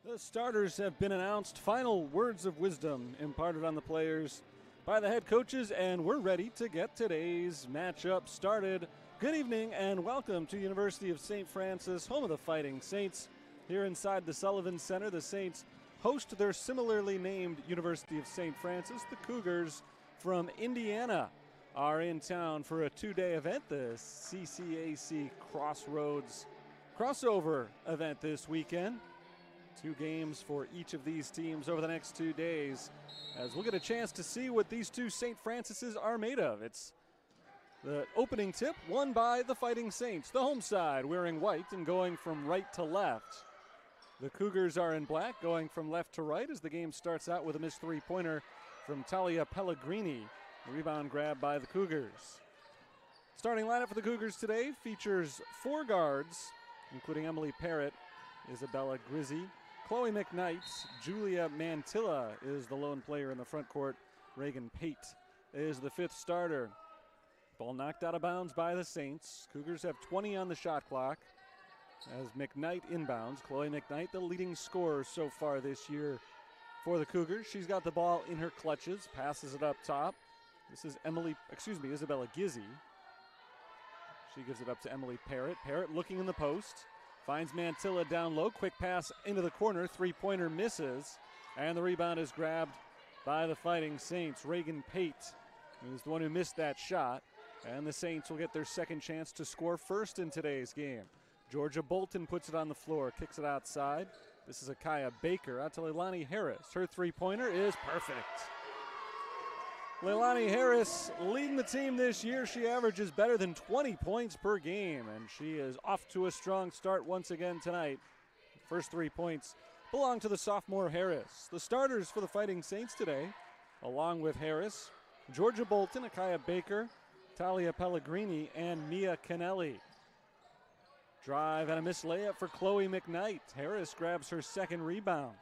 The starters have been announced. Final words of wisdom imparted on the players by the head coaches, and we're ready to get today's matchup started. Good evening and welcome to University of St. Francis, home of the Fighting Saints. Here inside the Sullivan Center, the Saints host their similarly named University of St. Francis. The Cougars from Indiana are in town for a two-day event, the CCAC Crossroads crossover event this weekend. Two games for each of these teams over the next 2 days, as we'll get a chance to see what these two St. Francis's are made of. It's the opening tip won by the Fighting Saints, the home side wearing white and going from right to left. The Cougars are in black, going from left to right as the game starts out with a missed three-pointer from Talia Pellegrini. The rebound grab by the Cougars. Starting lineup for the Cougars today features four guards, including Emily Parrott, Isabella Grizzi, Chloe McKnight, Julia Mantilla is the lone player in the front court. Reagan Pate is the fifth starter. Ball knocked out of bounds by the Saints. Cougars have 20 on the shot clock as McKnight inbounds. Chloe McKnight, the leading scorer so far this year for the Cougars. She's got the ball in her clutches, passes it up top. This is Isabella Gizzi. She gives it up to Emily Parrott. Parrott looking in the post. Finds Mantilla down low. Quick pass into the corner. Three-pointer misses. And the rebound is grabbed by the Fighting Saints. Reagan Pate is the one who missed that shot. And the Saints will get their second chance to score first in today's game. Georgia Bolton puts it on the floor. Kicks it outside. This is Akaya Baker out to Leilani Harris. Her three-pointer is perfect. Leilani Harris leading the team this year. She averages better than 20 points per game, and she is off to a strong start once again tonight. First 3 points belong to the sophomore Harris. The starters for the Fighting Saints today, along with Harris, Georgia Bolton, Akaya Baker, Talia Pellegrini, and Mia Kennelly. Drive and a missed layup for Chloe McKnight. Harris grabs her second rebound.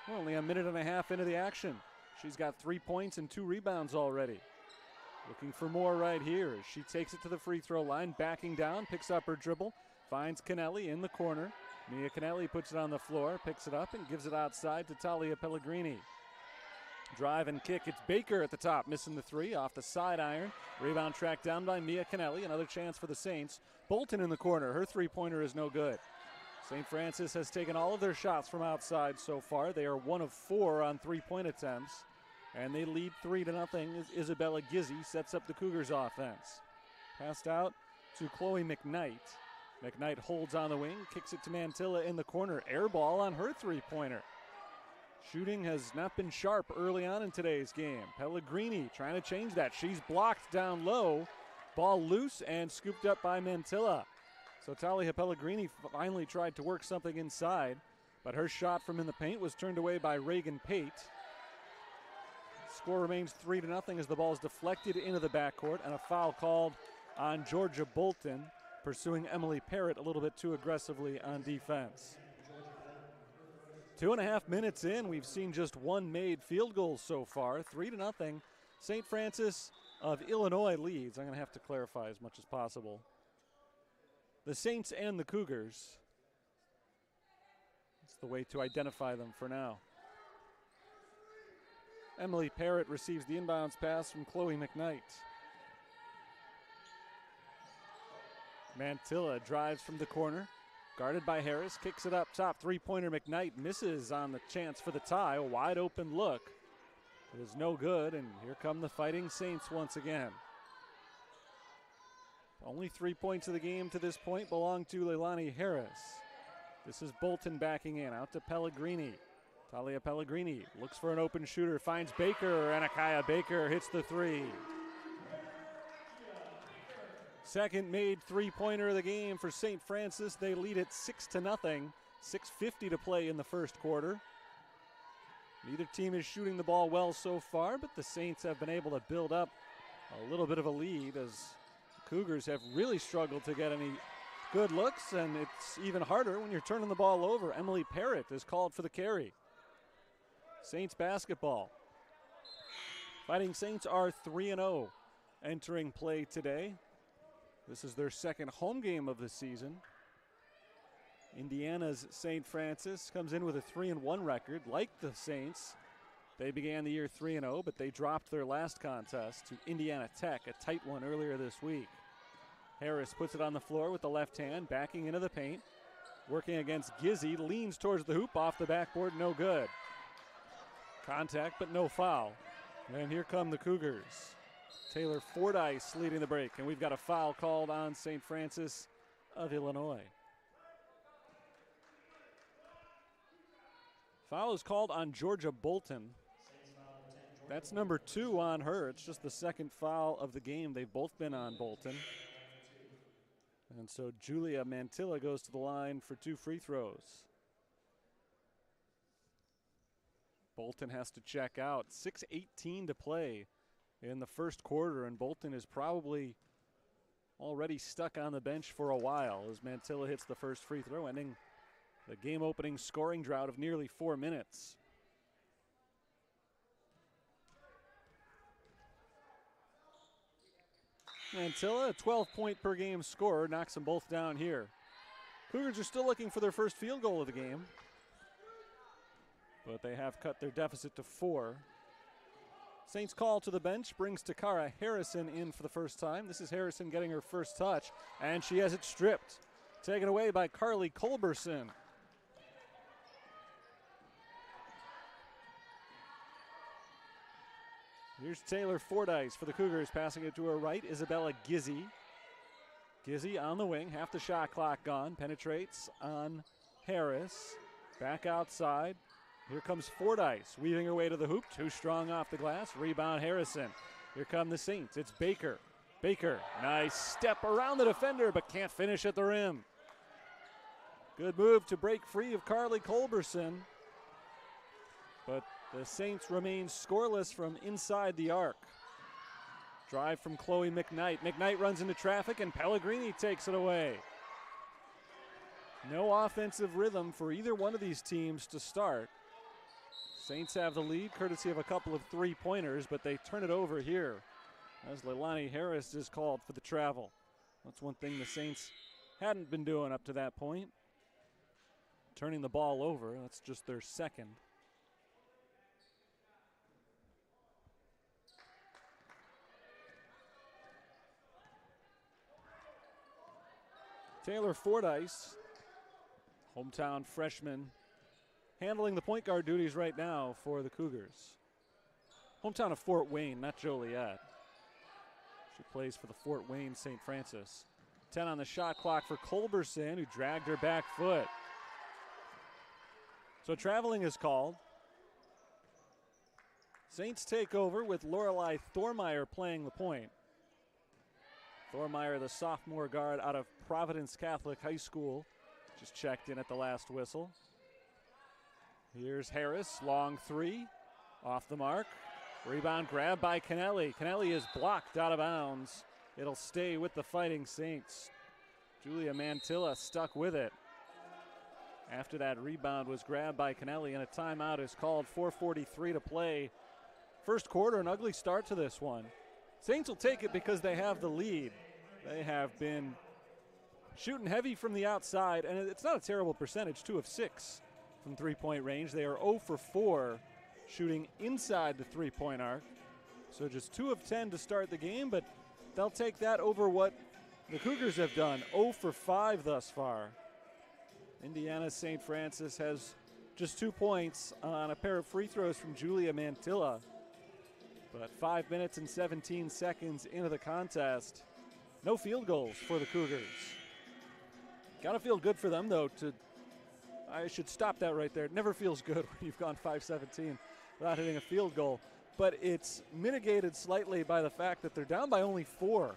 We're only a minute and a half into the action. She's got 3 points and 2 rebounds already. Looking for more right here as she takes it to the free throw line, backing down, picks up her dribble, finds Kennelly in the corner. Mia Kennelly puts it on the floor, picks it up, and gives it outside to Talia Pellegrini. Drive and kick. It's Baker at the top, missing the three off the side iron. Rebound tracked down by Mia Kennelly. Another chance for the Saints. Bolton in the corner. Her three-pointer is no good. St. Francis has taken all of their shots from outside so far. They are 1 of 4 on three-point attempts. And they lead 3-0 as Isabella Gizzi sets up the Cougars offense. Passed out to Chloe McKnight. McKnight holds on the wing, kicks it to Mantilla in the corner. Air ball on her three-pointer. Shooting has not been sharp early on in today's game. Pellegrini trying to change that. She's blocked down low. Ball loose and scooped up by Mantilla. So Talia Pellegrini finally tried to work something inside, but her shot from in the paint was turned away by Reagan Pate. Score remains 3-0 as the ball is deflected into the backcourt, and a foul called on Georgia Bolton, pursuing Emily Parrott a little bit too aggressively on defense. 2.5 minutes in, we've seen just one made field goal so far. 3-0. St. Francis of Illinois leads. I'm going to have to clarify as much as possible. The Saints and the Cougars. It's the way to identify them for now. Emily Parrott receives the inbounds pass from Chloe McKnight. Mantilla drives from the corner. Guarded by Harris, kicks it up top. Three-pointer McKnight misses on the chance for the tie. A wide open look. It is no good, and here come the Fighting Saints once again. Only 3 points of the game to this point belong to Leilani Harris. This is Bolton backing in, out to Pellegrini. Talia Pellegrini looks for an open shooter, finds Baker, and Akaya Baker hits the three. Second made three-pointer of the game for St. Francis. They lead it 6-0. 6:50 to play in the first quarter. Neither team is shooting the ball well so far, but the Saints have been able to build up a little bit of a lead as the Cougars have really struggled to get any good looks, and it's even harder when you're turning the ball over. Emily Parrott is called for the carry. Saints basketball. Fighting Saints are 3-0 entering play today. This is their second home game of the season. Indiana's St. Francis comes in with a 3-1 record. Like the Saints, they began the year 3-0, but they dropped their last contest to Indiana Tech, a tight one earlier this week. Harris puts it on the floor with the left hand, backing into the paint. Working against Gizzy, leans towards the hoop, off the backboard, no good. Contact, but no foul. And here come the Cougars. Taylor Fordyce leading the break, and we've got a foul called on St. Francis of Illinois. Foul is called on Georgia Bolton. That's number 2 on her. It's just the second foul of the game. They've both been on Bolton. And so Julia Mantilla goes to the line for 2 free throws. Bolton has to check out. 6:18 to play in the first quarter, and Bolton is probably already stuck on the bench for a while as Mantilla hits the first free throw, ending the game-opening scoring drought of nearly 4 minutes. Mantilla, a 12-point-per-game scorer, knocks them both down here. Cougars are still looking for their first field goal of the game, but they have cut their deficit to 4. Saints call to the bench brings Takara Harrison in for the first time. This is Harrison getting her first touch, and she has it stripped. Taken away by Carly Culberson. Here's Taylor Fordyce for the Cougars, passing it to her right, Isabella Gizzy. Gizzy on the wing, half the shot clock gone, penetrates on Harris. Back outside, here comes Fordyce, weaving her way to the hoop, too strong off the glass, rebound Harrison. Here come the Saints, it's Baker. Baker, nice step around the defender, but can't finish at the rim. Good move to break free of Carly Culberson, but the Saints remain scoreless from inside the arc. Drive from Chloe McKnight. McKnight runs into traffic, and Pellegrini takes it away. No offensive rhythm for either one of these teams to start. Saints have the lead, courtesy of a couple of three-pointers, but they turn it over here as Leilani Harris is called for the travel. That's one thing the Saints hadn't been doing up to that point. Turning the ball over, that's just their second. Taylor Fordyce, hometown freshman, handling the point guard duties right now for the Cougars. Hometown of Fort Wayne, not Joliet. She plays for the Fort Wayne St. Francis. 10 on the shot clock for Culberson, who dragged her back foot. So traveling is called. Saints take over with Lorelei Thormeyer playing the point. Thormeyer, the sophomore guard out of Providence Catholic High School, just checked in at the last whistle. Here's Harris, long three, off the mark. Rebound grab by Kennelly. Kennelly is blocked out of bounds. It'll stay with the Fighting Saints. Julia Mantilla stuck with it. After that rebound was grabbed by Kennelly, and a timeout is called. 4:43 to play. First quarter, an ugly start to this one. Saints will take it because they have the lead. They have been shooting heavy from the outside, and it's not a terrible percentage, 2 of 6 from three-point range. They are 0 for 4 shooting inside the three-point arc. So just 2 of 10 to start the game, but they'll take that over what the Cougars have done, 0 for 5 thus far. Indiana St. Francis has just 2 points on a pair of free throws from Julia Mantilla. But 5 minutes and 17 seconds into the contest, no field goals for the Cougars. Gotta feel good for them, though. I should stop that right there. It never feels good when you've gone 5-17 without hitting a field goal. But it's mitigated slightly by the fact that they're down by only 4.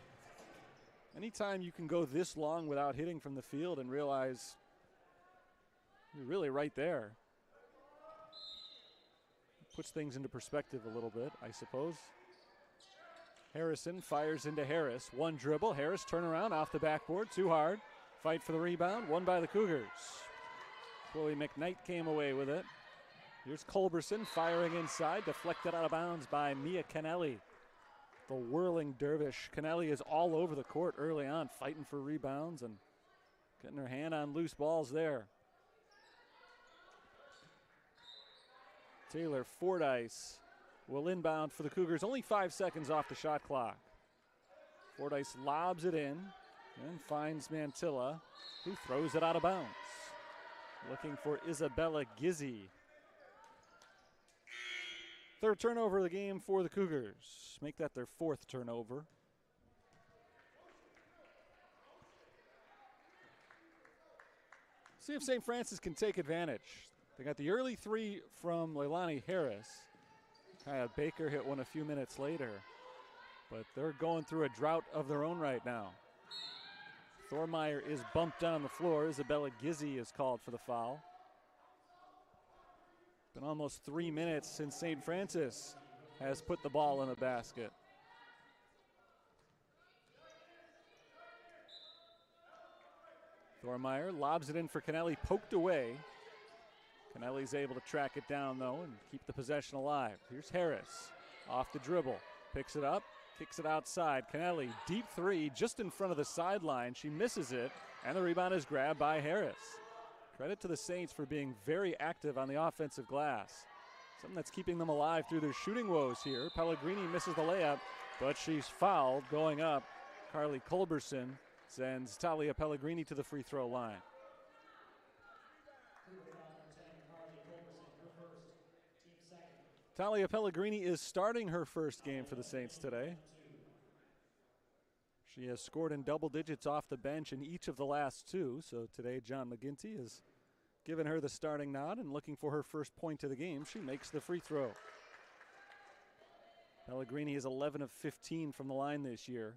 Anytime you can go this long without hitting from the field and realize you're really right there, puts things into perspective a little bit, I suppose. Harrison fires into Harris. One dribble. Harris turnaround off the backboard. Too hard. Fight for the rebound. Won by the Cougars. Chloe McKnight came away with it. Here's Culberson firing inside. Deflected out of bounds by Mia Kennelly. The whirling dervish. Kennelly is all over the court early on, fighting for rebounds and Getting her hand on loose balls there. Taylor Fordyce will inbound for the Cougars. Only 5 seconds off the shot clock. Fordyce lobs it in and finds Mantilla, who throws it out of bounds. Looking for Isabella Gizzi. Third turnover of the game for the Cougars. Make that their fourth turnover. See if St. Francis can take advantage. They got the early three from Leilani Harris. Kaya Baker hit one a few minutes later. But they're going through a drought of their own right now. Thormeyer is bumped down the floor. Isabella Gizzi is called for the foul. It's been almost 3 minutes since St. Francis has put the ball in the basket. Thormeyer lobs it in for Kennelly, poked away. Kennelly's able to track it down, though, and keep the possession alive. Here's Harris off the dribble, picks it up, kicks it outside. Kennelly, deep three, just in front of the sideline. She misses it, and the rebound is grabbed by Harris. Credit to the Saints for being very active on the offensive glass. Something that's keeping them alive through their shooting woes here. Pellegrini misses the layup, but she's fouled going up. Carly Culberson sends Talia Pellegrini to the free throw line. Talia Pellegrini is starting her first game for the Saints today. She has scored in double digits off the bench in each of the last two, so today John McGinty has given her the starting nod and looking for her first point of the game. She makes the free throw. Pellegrini is 11 of 15 from the line this year.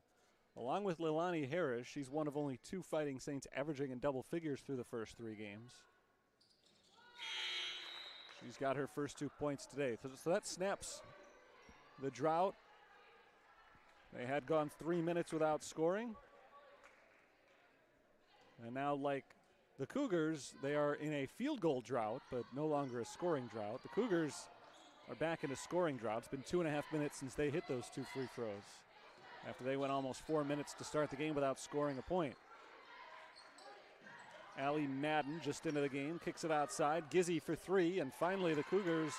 Along with Leilani Harris, she's one of only two Fighting Saints averaging in double figures through the first 3 games. She's got her first 2 points today. So that snaps the drought. They had gone 3 minutes without scoring. And now, like the Cougars, they are in a field goal drought, but no longer a scoring drought. The Cougars are back in a scoring drought. It's been 2.5 minutes since they hit those 2 free throws, after they went almost 4 minutes to start the game without scoring a point. Allie Madden just into the game, kicks it outside. Gizzi for 3, and finally the Cougars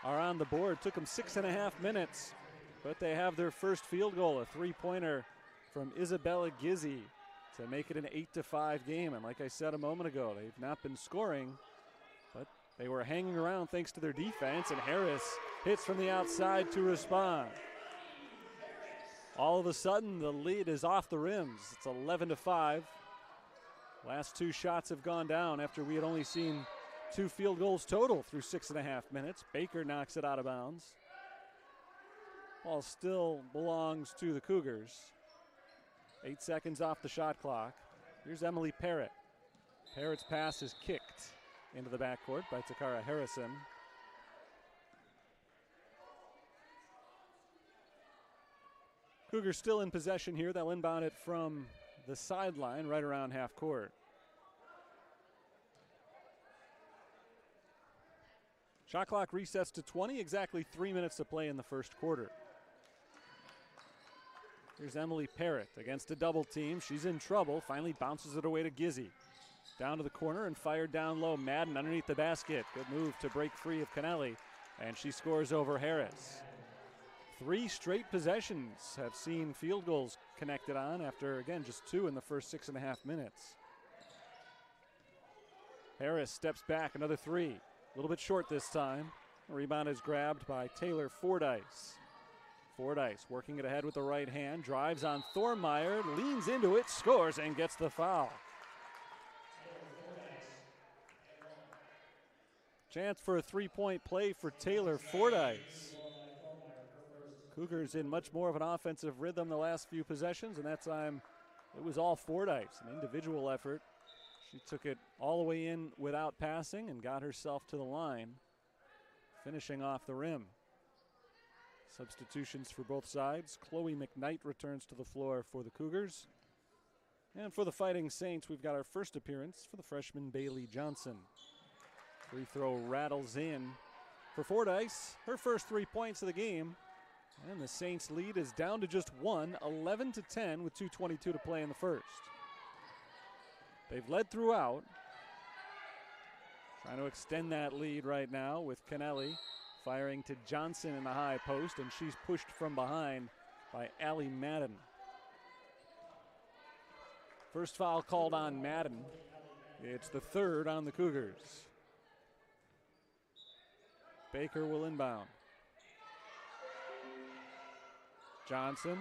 are on the board. Took them 6.5 minutes, but they have their first field goal, a 3-pointer from Isabella Gizzi to make it an 8-5 game. And like I said a moment ago, they've not been scoring, but they were hanging around thanks to their defense, and Harris hits from the outside to respond. All of a sudden, the lead is off the rims. It's 11-5. Last 2 shots have gone down after we had only seen 2 field goals total through 6.5 minutes. Baker knocks it out of bounds. Ball still belongs to the Cougars. 8 seconds off the shot clock. Here's Emily Parrott. Parrott's pass is kicked into the backcourt by Takara Harrison. Cougars still in possession here. They'll inbound it from the sideline right around half court. Shot clock resets to 20, exactly 3 minutes to play in the first quarter. Here's Emily Parrott against a double team. She's in trouble, finally bounces it away to Gizzi. Down to the corner and fired down low. Madden underneath the basket. Good move to break free of Kennelly, and she scores over Harris. 3 straight possessions have seen field goals connected on after, again, just 2 in the first 6.5 minutes. Harris steps back, another 3. A little bit short this time. The rebound is grabbed by Taylor Fordyce. Fordyce working it ahead with the right hand, drives on Thormeyer, leans into it, scores, and gets the foul. Chance for a 3-point play for Taylor Fordyce. Cougars in much more of an offensive rhythm the last few possessions, and that time it was all Fordyce, an individual effort. She took it all the way in without passing and got herself to the line, finishing off the rim. Substitutions for both sides. Chloe McKnight returns to the floor for the Cougars. And for the Fighting Saints, we've got our first appearance for the freshman Bailey Johnson. Free throw rattles in for Fordyce, her first 3 points of the game. And the Saints lead is down to just 1, 11-10 with 2:22 to play in the first. They've led throughout. Trying to extend that lead right now with Kennelly firing to Johnson in the high post, and she's pushed from behind by Allie Madden. First foul called on Madden. It's the third on the Cougars. Baker will inbound. Johnson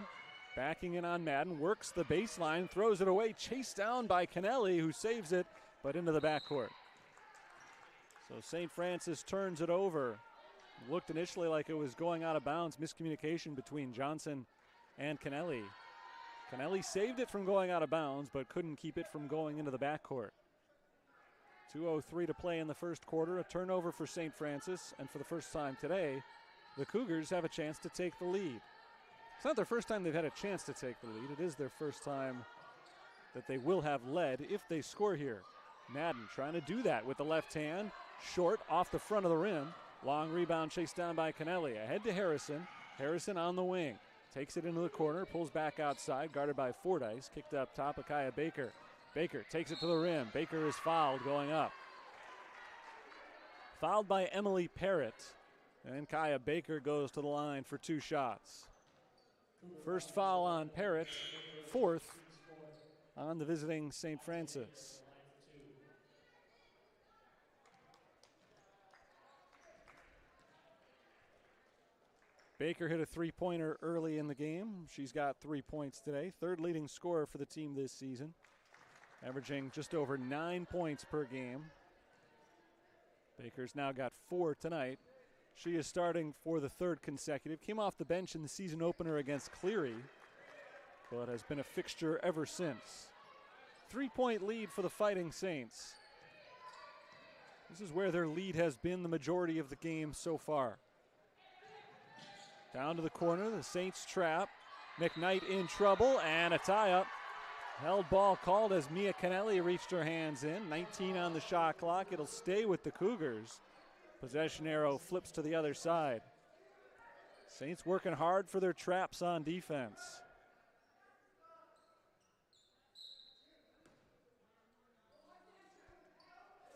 backing in on Madden, works the baseline, throws it away, chased down by Kennelly, who saves it, but into the backcourt. So St. Francis turns it over. Looked initially like it was going out of bounds, miscommunication between Johnson and Kennelly. Kennelly saved it from going out of bounds, but couldn't keep it from going into the backcourt. 2:03 to play in the first quarter, a turnover for St. Francis, and for the first time today, the Cougars have a chance to take the lead. It's not their first time they've had a chance to take the lead. It is their first time that they will have led if they score here. Madden trying to do that with the left hand, short off the front of the rim. Long rebound chased down by Kennelly. Ahead to Harrison. Harrison on the wing. Takes it into the corner, pulls back outside, guarded by Fordyce. Kicked up top of Kaya Baker. Baker takes it to the rim. Baker is fouled going up. Fouled by Emily Parrott. And Kaya Baker goes to the line for 2 shots. First foul on Parrott, 4th on the visiting St. Francis. Baker hit a 3-pointer early in the game. She's got 3 points today. 3rd leading scorer for the team this season, averaging just over 9 points per game. Baker's now got 4 tonight. She is starting for the 3rd consecutive. Came off the bench in the season opener against Cleary, but has been a fixture ever since. 3-point lead for the Fighting Saints. This is where their lead has been the majority of the game so far. Down to the corner, the Saints trap. McKnight in trouble, and a tie-up. Held ball called as Mia Kennelly reached her hands in. 19 on the shot clock. It'll stay with the Cougars. Possession arrow flips to the other side. Saints working hard for their traps on defense.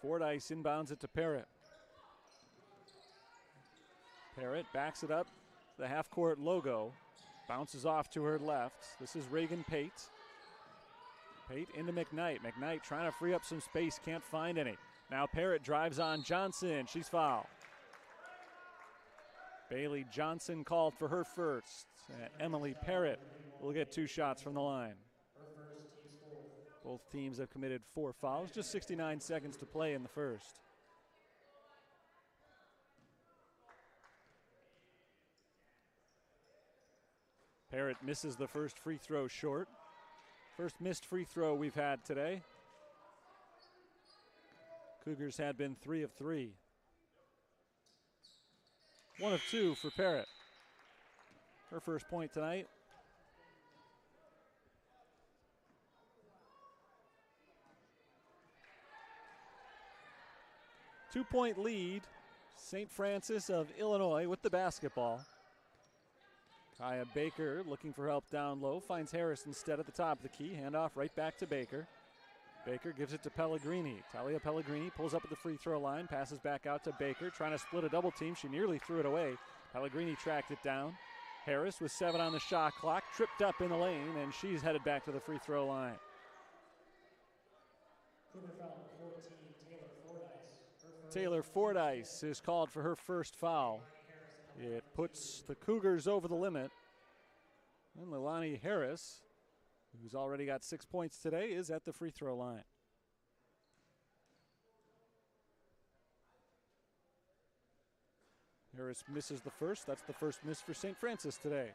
Fordyce inbounds it to Parrott. Parrott backs it up. The half-court logo bounces off to her left. This is Reagan Pate. Pate into McKnight. McKnight trying to free up some space, can't find any. Now Parrott drives on Johnson. She's fouled. Bailey Johnson called for her first. Emily Parrott will get 2 shots from the line. Both teams have committed 4 fouls. Just 69 seconds to play in the first. Parrott misses the first free throw short. First missed free throw we've had today. Cougars had been 3 of 3. 1 of 2 for Parrott. Her first point tonight. Two-point lead. St. Francis of Illinois with the basketball. Kaya Baker looking for help down low. Finds Harris instead at the top of the key. Handoff right back to Baker. Baker gives it to Pellegrini. Talia Pellegrini pulls up at the free throw line. Passes back out to Baker. Trying to split a double team. She nearly threw it away. Pellegrini tracked it down. Harris with 7 on the shot clock. Tripped up in the lane, and she's headed back to the free throw line. Taylor Fordyce is called for her first foul. It puts the Cougars over the limit. And Leilani Harris, who's already got 6 points today, is at the free throw line. Harris misses the first. That's the first miss for St. Francis today.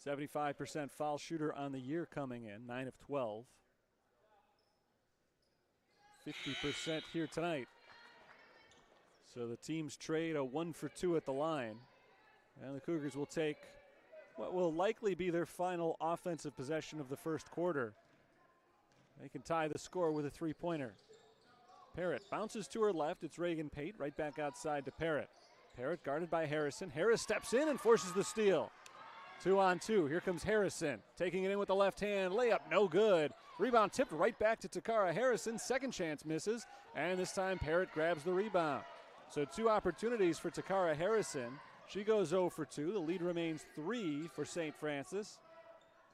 75% foul shooter on the year coming in, 9 of 12. 50% here tonight. So the teams trade a 1 for 2 at the line. And the Cougars will take what will likely be their final offensive possession of the first quarter. They can tie the score with a 3-pointer. Parrott bounces to her left. It's Reagan Pate right back outside to Parrott. Parrott guarded by Harrison. Harris steps in and forces the steal. 2-on-2. Here comes Harrison. Taking it in with the left hand. Layup, no good. Rebound tipped right back to Takara Harrison. Second chance misses. And this time Parrott grabs the rebound. So 2 opportunities for Takara Harrison. She goes 0 for 2. The lead remains 3 for St. Francis.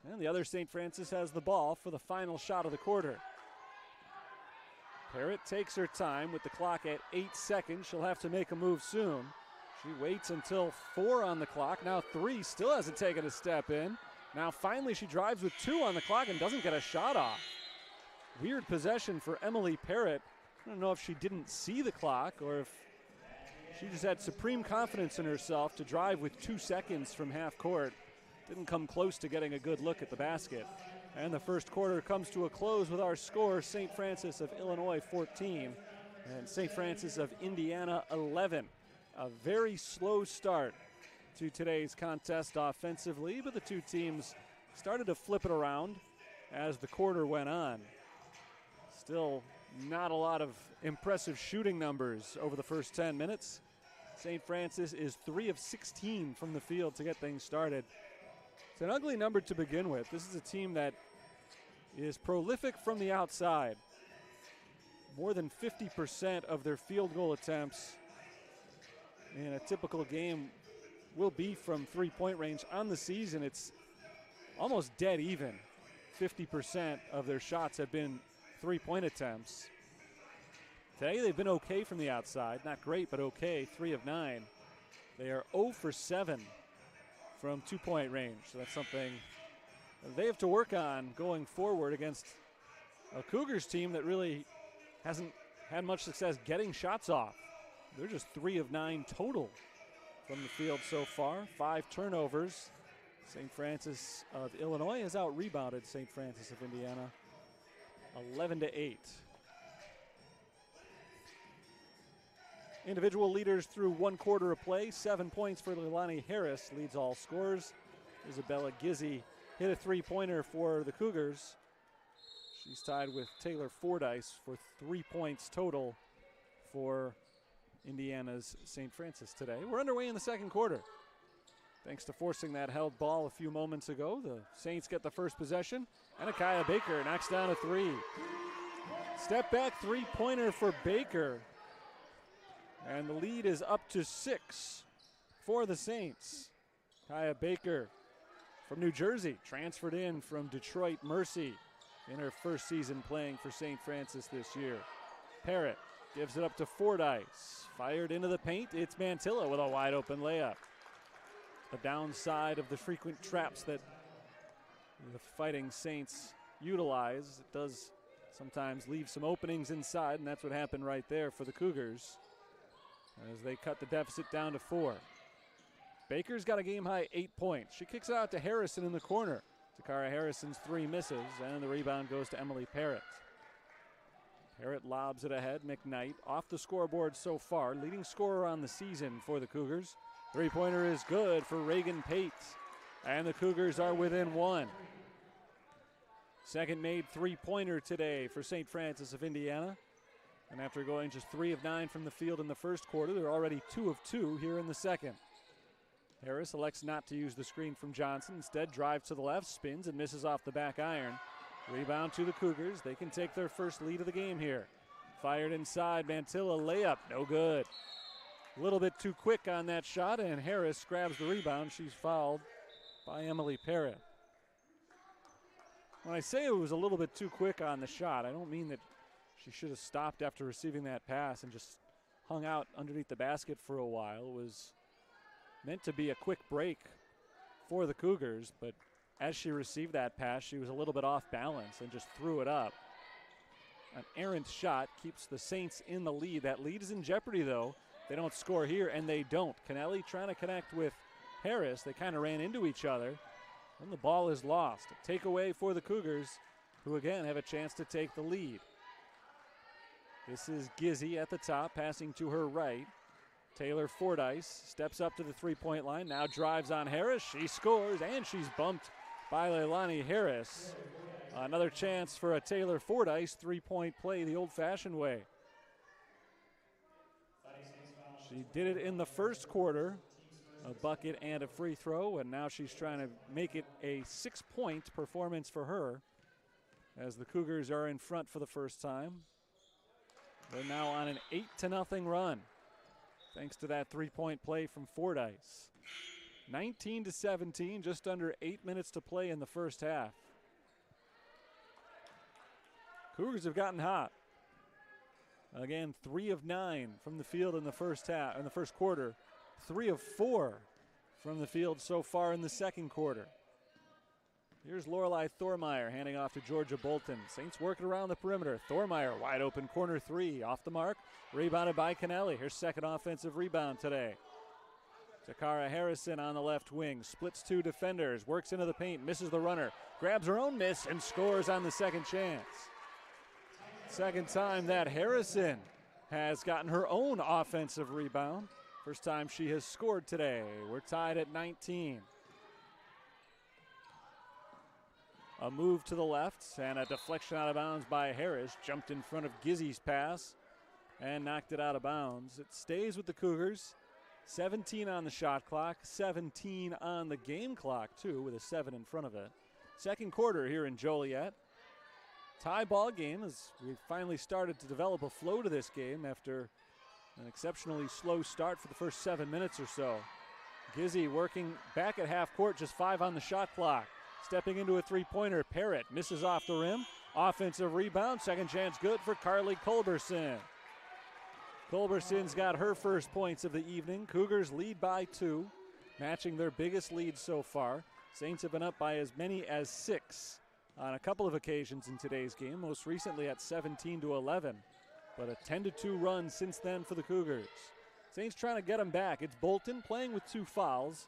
And the other St. Francis has the ball for the final shot of the quarter. Parrott takes her time with the clock at 8 seconds. She'll have to make a move soon. She waits until 4 on the clock. Now 3, still hasn't taken a step in. Now finally she drives with 2 on the clock and doesn't get a shot off. Weird possession for Emily Parrott. I don't know if she didn't see the clock or if she just had supreme confidence in herself to drive with 2 seconds from half court. Didn't come close to getting a good look at the basket. And the first quarter comes to a close with our score, St. Francis of Illinois 14 and St. Francis of Indiana 11. A very slow start to today's contest offensively, but the two teams started to flip it around as the quarter went on. Still not a lot of impressive shooting numbers over the first 10 minutes. St. Francis is 3 of 16 from the field to get things started. It's an ugly number to begin with. This is a team that is prolific from the outside. More than 50% of their field goal attempts in a typical game will be from three-point range. On the season, it's almost dead even. 50% of their shots have been three-point attempts. Today they've been okay from the outside. Not great, but okay, 3 of 9. They are 0 for 7 from two-point range. So that's something they have to work on going forward against a Cougars team that really hasn't had much success getting shots off. They're just 3 of 9 total from the field so far. 5 turnovers. St. Francis of Illinois has out-rebounded St. Francis of Indiana 11-8. Individual leaders through 1 quarter of play. 7 points for Leilani Harris leads all scorers. Isabella Gizzi hit a three-pointer for the Cougars. She's tied with Taylor Fordyce for 3 points total for Indiana's St. Francis today. We're underway in the second quarter. Thanks to forcing that held ball a few moments ago, the Saints get the first possession, and Akaya Baker knocks down a 3. Step back three-pointer for Baker, and the lead is up to 6 for the Saints. Kaya Baker from New Jersey, transferred in from Detroit Mercy in her first season playing for St. Francis this year. Parrott gives it up to Fordyce. Fired into the paint. It's Mantilla with a wide open layup. The downside of the frequent traps that the Fighting Saints utilize, it does sometimes leave some openings inside, and that's what happened right there for the Cougars as they cut the deficit down to 4. Baker's got a game-high 8 points. She kicks it out to Harrison in the corner. Takara Harrison's 3 misses, and the rebound goes to Emily Parrott. Parrott lobs it ahead. McKnight off the scoreboard so far, leading scorer on the season for the Cougars. Three-pointer is good for Reagan Pate, and the Cougars are within 1. Second made three-pointer today for St. Francis of Indiana. And after going just 3 of 9 from the field in the first quarter, they're already 2 of 2 here in the second. Harris elects not to use the screen from Johnson. Instead, drives to the left, spins, and misses off the back iron. Rebound to the Cougars. They can take their first lead of the game here. Fired inside, Mantilla layup, no good. A little bit too quick on that shot, and Harris grabs the rebound. She's fouled by Emily Parrott. When I say it was a little bit too quick on the shot, I don't mean that she should have stopped after receiving that pass and just hung out underneath the basket for a while. It was meant to be a quick break for the Cougars, but as she received that pass, she was a little bit off balance and just threw it up. An errant shot keeps the Saints in the lead. That lead is in jeopardy, though. They don't score here, and they don't. Kennelly trying to connect with Harris. They kind of ran into each other, and the ball is lost. A takeaway for the Cougars, who again have a chance to take the lead. This is Gizzi at the top, passing to her right. Taylor Fordyce steps up to the three-point line, now drives on Harris. She scores, and she's bumped by Leilani Harris. Another chance for a Taylor Fordyce three-point play the old-fashioned way. She did it in the first quarter, a bucket and a free throw, and now she's trying to make it a 6-point performance for her as the Cougars are in front for the first time. They're now on an 8-0 run thanks to that 3-point play from Fordyce. 19-17, just under 8 minutes to play in the first half. Cougars have gotten hot. Again, 3 of 9 from the field in the first half, in the first quarter. 3 of 4 from the field so far in the second quarter. Here's Lorelei Thormeyer handing off to Georgia Bolton. Saints working around the perimeter. Thormeyer wide open corner 3, off the mark. Rebounded by Kennelly. Her second offensive rebound today. Takara Harrison on the left wing. Splits 2 defenders. Works into the paint. Misses the runner. Grabs her own miss and scores on the second chance. Second time that Harrison has gotten her own offensive rebound. First time she has scored today. We're tied at 19. A move to the left and a deflection out of bounds by Harris. Jumped in front of Gizzy's pass and knocked it out of bounds. It stays with the Cougars. 17 on the shot clock, 17 on the game clock too, with a 7 in front of it. Second quarter here in Joliet. Tie ball game as we finally started to develop a flow to this game after an exceptionally slow start for the first 7 minutes or so. Gizzy working back at half court, just 5 on the shot clock. Stepping into a three-pointer, Parrott misses off the rim. Offensive rebound, second chance good for Carly Culberson. Culberson's got her first points of the evening. Cougars lead by 2, matching their biggest lead so far. Saints have been up by as many as 6 on a couple of occasions in today's game, most recently at 17-11, but a 10-2 run since then for the Cougars. Saints trying to get them back. It's Bolton playing with 2 fouls.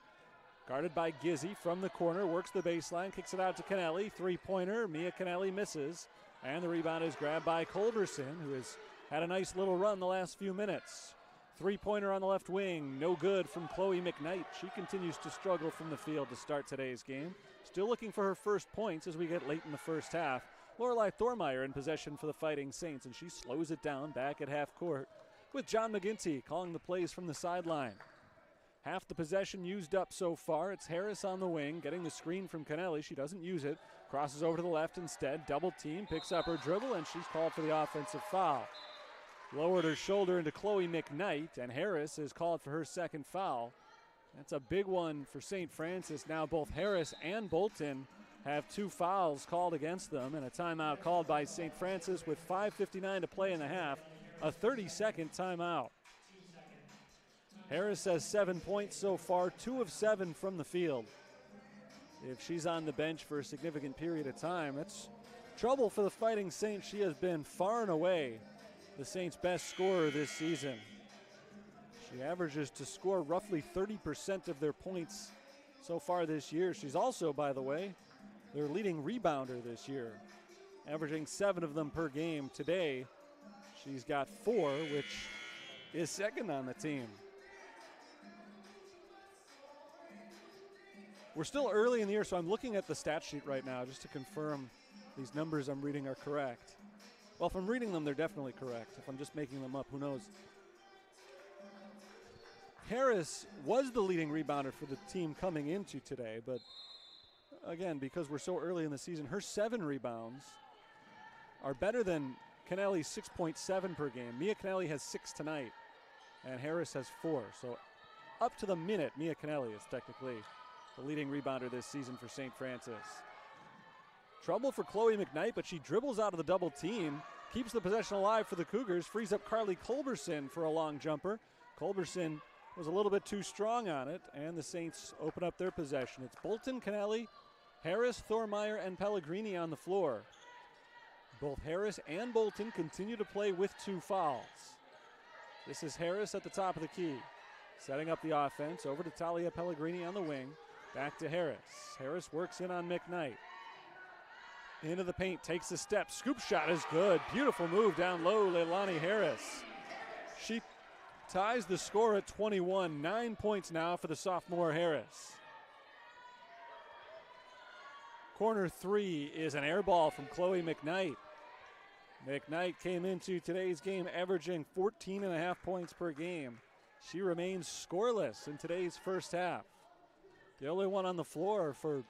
Guarded by Gizzy from the corner, works the baseline, kicks it out to Kennelly. Three-pointer, Mia Kennelly misses, and the rebound is grabbed by Culberson, who has had a nice little run the last few minutes. Three-pointer on the left wing, no good from Chloe McKnight. She continues to struggle from the field to start today's game. Still looking for her first points as we get late in the first half. Lorelei Thormeyer in possession for the Fighting Saints, and she slows it down back at half court with John McGinty calling the plays from the sideline. Half the possession used up so far. It's Harris on the wing, getting the screen from Kennelly. She doesn't use it. Crosses over to the left instead. Double team, picks up her dribble, and she's called for the offensive foul. Lowered her shoulder into Chloe McKnight, and Harris is called for her second foul. That's a big one for St. Francis. Now both Harris and Bolton have 2 fouls called against them, and a timeout called by St. Francis with 5:59 to play in the half. A 30-second timeout. Harris has 7 points so far, 2 of 7 from the field. If she's on the bench for a significant period of time, that's trouble for the Fighting Saints. She has been far and away the Saints' best scorer this season. She averages to score roughly 30% of their points so far this year. She's also, by the way, their leading rebounder this year, averaging 7 of them per game. Today, she's got 4, which is second on the team. We're still early in the year, so I'm looking at the stat sheet right now just to confirm these numbers I'm reading are correct. Well, if I'm reading them, they're definitely correct. If I'm just making them up, who knows? Harris was the leading rebounder for the team coming into today, but again, because we're so early in the season, her 7 rebounds are better than Kennelly's 6.7 per game. Mia Kennelly has 6 tonight, and Harris has 4. So up to the minute, Mia Kennelly is technically the leading rebounder this season for St. Francis. Trouble for Chloe McKnight, but she dribbles out of the double team, keeps the possession alive for the Cougars, frees up Carly Culberson for a long jumper. Culberson was a little bit too strong on it, and the Saints open up their possession. It's Bolton, Kennelly, Harris, Thormeyer, and Pellegrini on the floor. Both Harris and Bolton continue to play with 2 fouls. This is Harris at the top of the key, setting up the offense. Over to Talia Pellegrini on the wing. Back to Harris. Harris works in on McKnight. Into the paint, takes a step. Scoop shot is good. Beautiful move down low, Leilani Harris. She ties the score at 21. 9 points now for the sophomore Harris. Corner 3 is an air ball from Chloe McKnight. McKnight came into today's game averaging 14.5 points per game. She remains scoreless in today's first half. The only one on the floor for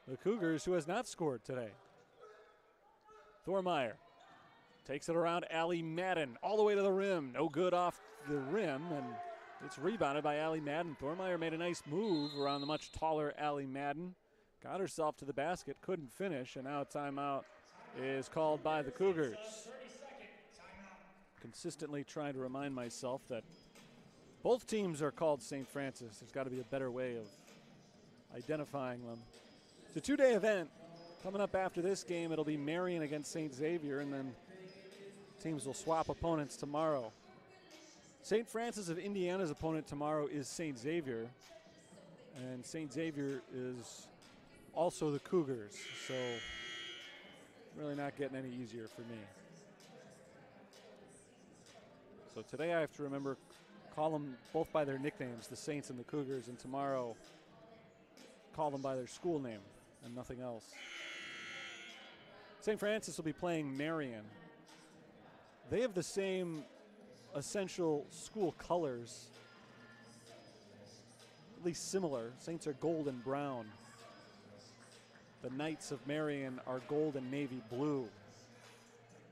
the Cougars who has not scored today. Thormeyer takes it around Allie Madden all the way to the rim. No good off the rim, and it's rebounded by Allie Madden. Thormeyer made a nice move around the much taller Allie Madden. Got herself to the basket, couldn't finish, and now a timeout is called by the Cougars. Consistently trying to remind myself that both teams are called St. Francis. There's got to be a better way of identifying them. It's a two-day event. Coming up after this game, it'll be Marion against St. Xavier, and then teams will swap opponents tomorrow. St. Francis of Indiana's opponent tomorrow is St. Xavier, and St. Xavier is also the Cougars, so really not getting any easier for me. So today I have to remember, call them both by their nicknames, the Saints and the Cougars, and tomorrow call them by their school name and nothing else. St. Francis will be playing Marion. They have the same essential school colors, at least similar. Saints are gold and brown. The Knights of Marion are gold and navy blue.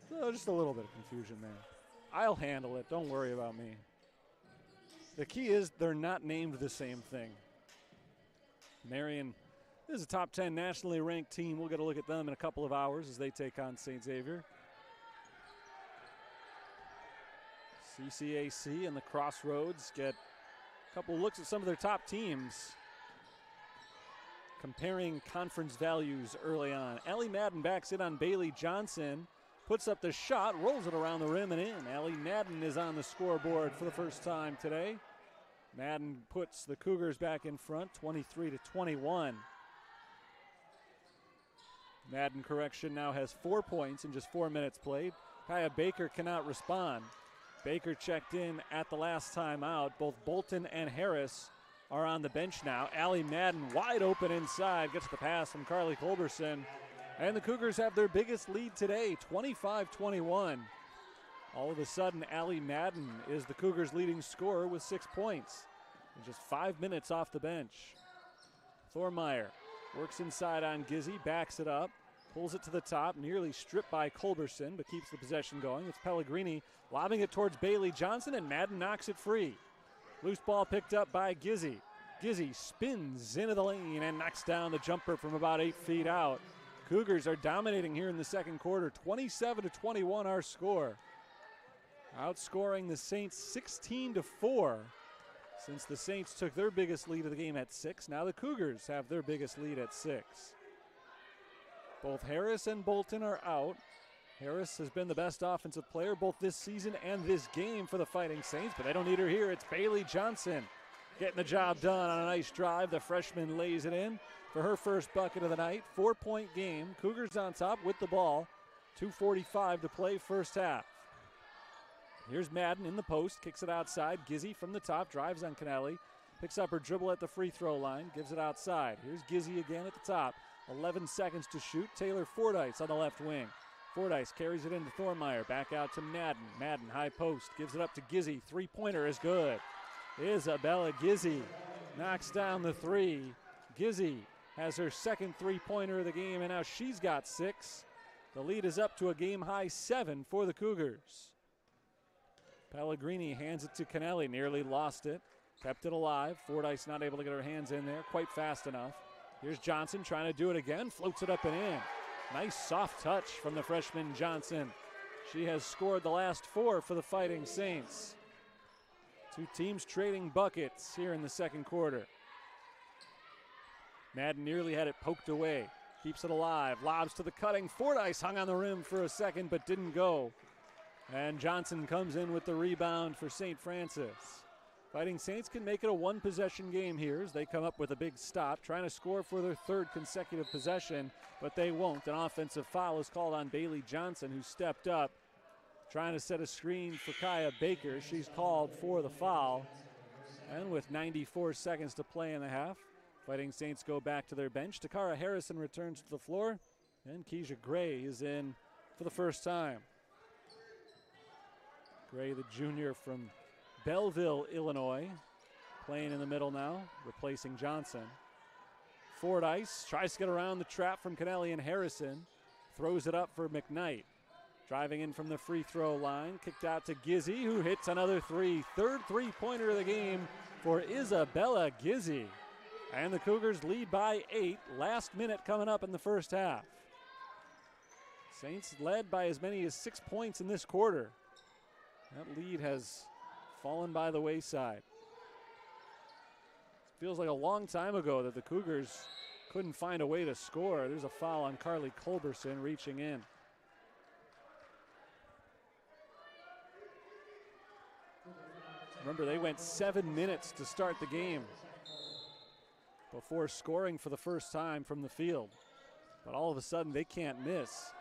So just a little bit of confusion there. I'll handle it, don't worry about me. The key is they're not named the same thing. Marion is a top 10 nationally ranked team. We'll get a look at them in a couple of hours as they take on St. Xavier. CCAC and the Crossroads get a couple of looks at some of their top teams, comparing conference values early on. Allie Madden backs in on Bailey Johnson, puts up the shot, rolls it around the rim and in. Allie Madden is on the scoreboard for the first time today. Madden puts the Cougars back in front, 23-21. Madden, correction, now has 4 points in just 4 minutes played. Kaya Baker cannot respond. Baker checked in at the last time out. Both Bolton and Harris are on the bench now. Allie Madden wide open inside, gets the pass from Carly Culberson. And the Cougars have their biggest lead today, 25-21. All of a sudden, Allie Madden is the Cougars' leading scorer with 6 points in just 5 minutes off the bench. Thormeyer works inside on Gizzy, backs it up, pulls it to the top, nearly stripped by Culberson, but keeps the possession going. It's Pellegrini lobbing it towards Bailey Johnson, and Madden knocks it free. Loose ball picked up by Gizzy. Gizzy spins into the lane and knocks down the jumper from about 8 feet out. Cougars are dominating here in the second quarter, 27-21 our score. Outscoring the Saints 16-4 since the Saints took their biggest lead of the game at 6. Now the Cougars have their biggest lead at 6. Both Harris and Bolton are out. Harris has been the best offensive player both this season and this game for the Fighting Saints, but they don't need her here. It's Bailey Johnson getting the job done on a nice drive. The freshman lays it in for her first bucket of the night. 4-point game. Cougars on top with the ball. 2:45 to play first half. Here's Madden in the post, kicks it outside. Gizzy from the top, drives on Kennelly. Picks up her dribble at the free throw line, gives it outside. Here's Gizzy again at the top. 11 seconds to shoot. Taylor Fordyce on the left wing. Fordyce carries it into Thormeyer. Back out to Madden. Madden, high post, gives it up to Gizzy. Three-pointer is good. Isabella Gizzy knocks down the three. Gizzy has her second three-pointer of the game, and now she's got 6. The lead is up to a game-high 7 for the Cougars. Pellegrini hands it to Kennelly, nearly lost it. Kept it alive. Fordyce not able to get her hands in there quite fast enough. Here's Johnson trying to do it again. Floats it up and in. Nice soft touch from the freshman Johnson. She has scored the last 4 for the Fighting Saints. Two teams trading buckets here in the second quarter. Madden nearly had it poked away. Keeps it alive. Lobs to the cutting. Fordyce hung on the rim for a second but didn't go. And Johnson comes in with the rebound for St. Francis. Fighting Saints can make it a one-possession game here as they come up with a big stop, trying to score for their 3rd consecutive possession, but they won't. An offensive foul is called on Bailey Johnson, who stepped up, trying to set a screen for Kaya Baker. She's called for the foul. And with 94 seconds to play in the half, Fighting Saints go back to their bench. Takara Harrison returns to the floor, and Keisha Gray is in for the first time. Gray, the junior from Belleville, Illinois, playing in the middle now, replacing Johnson. Fordyce tries to get around the trap from Kennelly and Harrison. Throws it up for McKnight. Driving in from the free throw line. Kicked out to Gizzy, who hits another three. Third three-pointer of the game for Isabella Gizzy. And the Cougars lead by 8. Last minute coming up in the first half. Saints led by as many as 6 points in this quarter. That lead has fallen by the wayside. Feels like a long time ago that the Cougars couldn't find a way to score. There's a foul on Carly Culberson reaching in. Remember, they went 7 minutes to start the game before scoring for the first time from the field. But all of a sudden, they can't miss.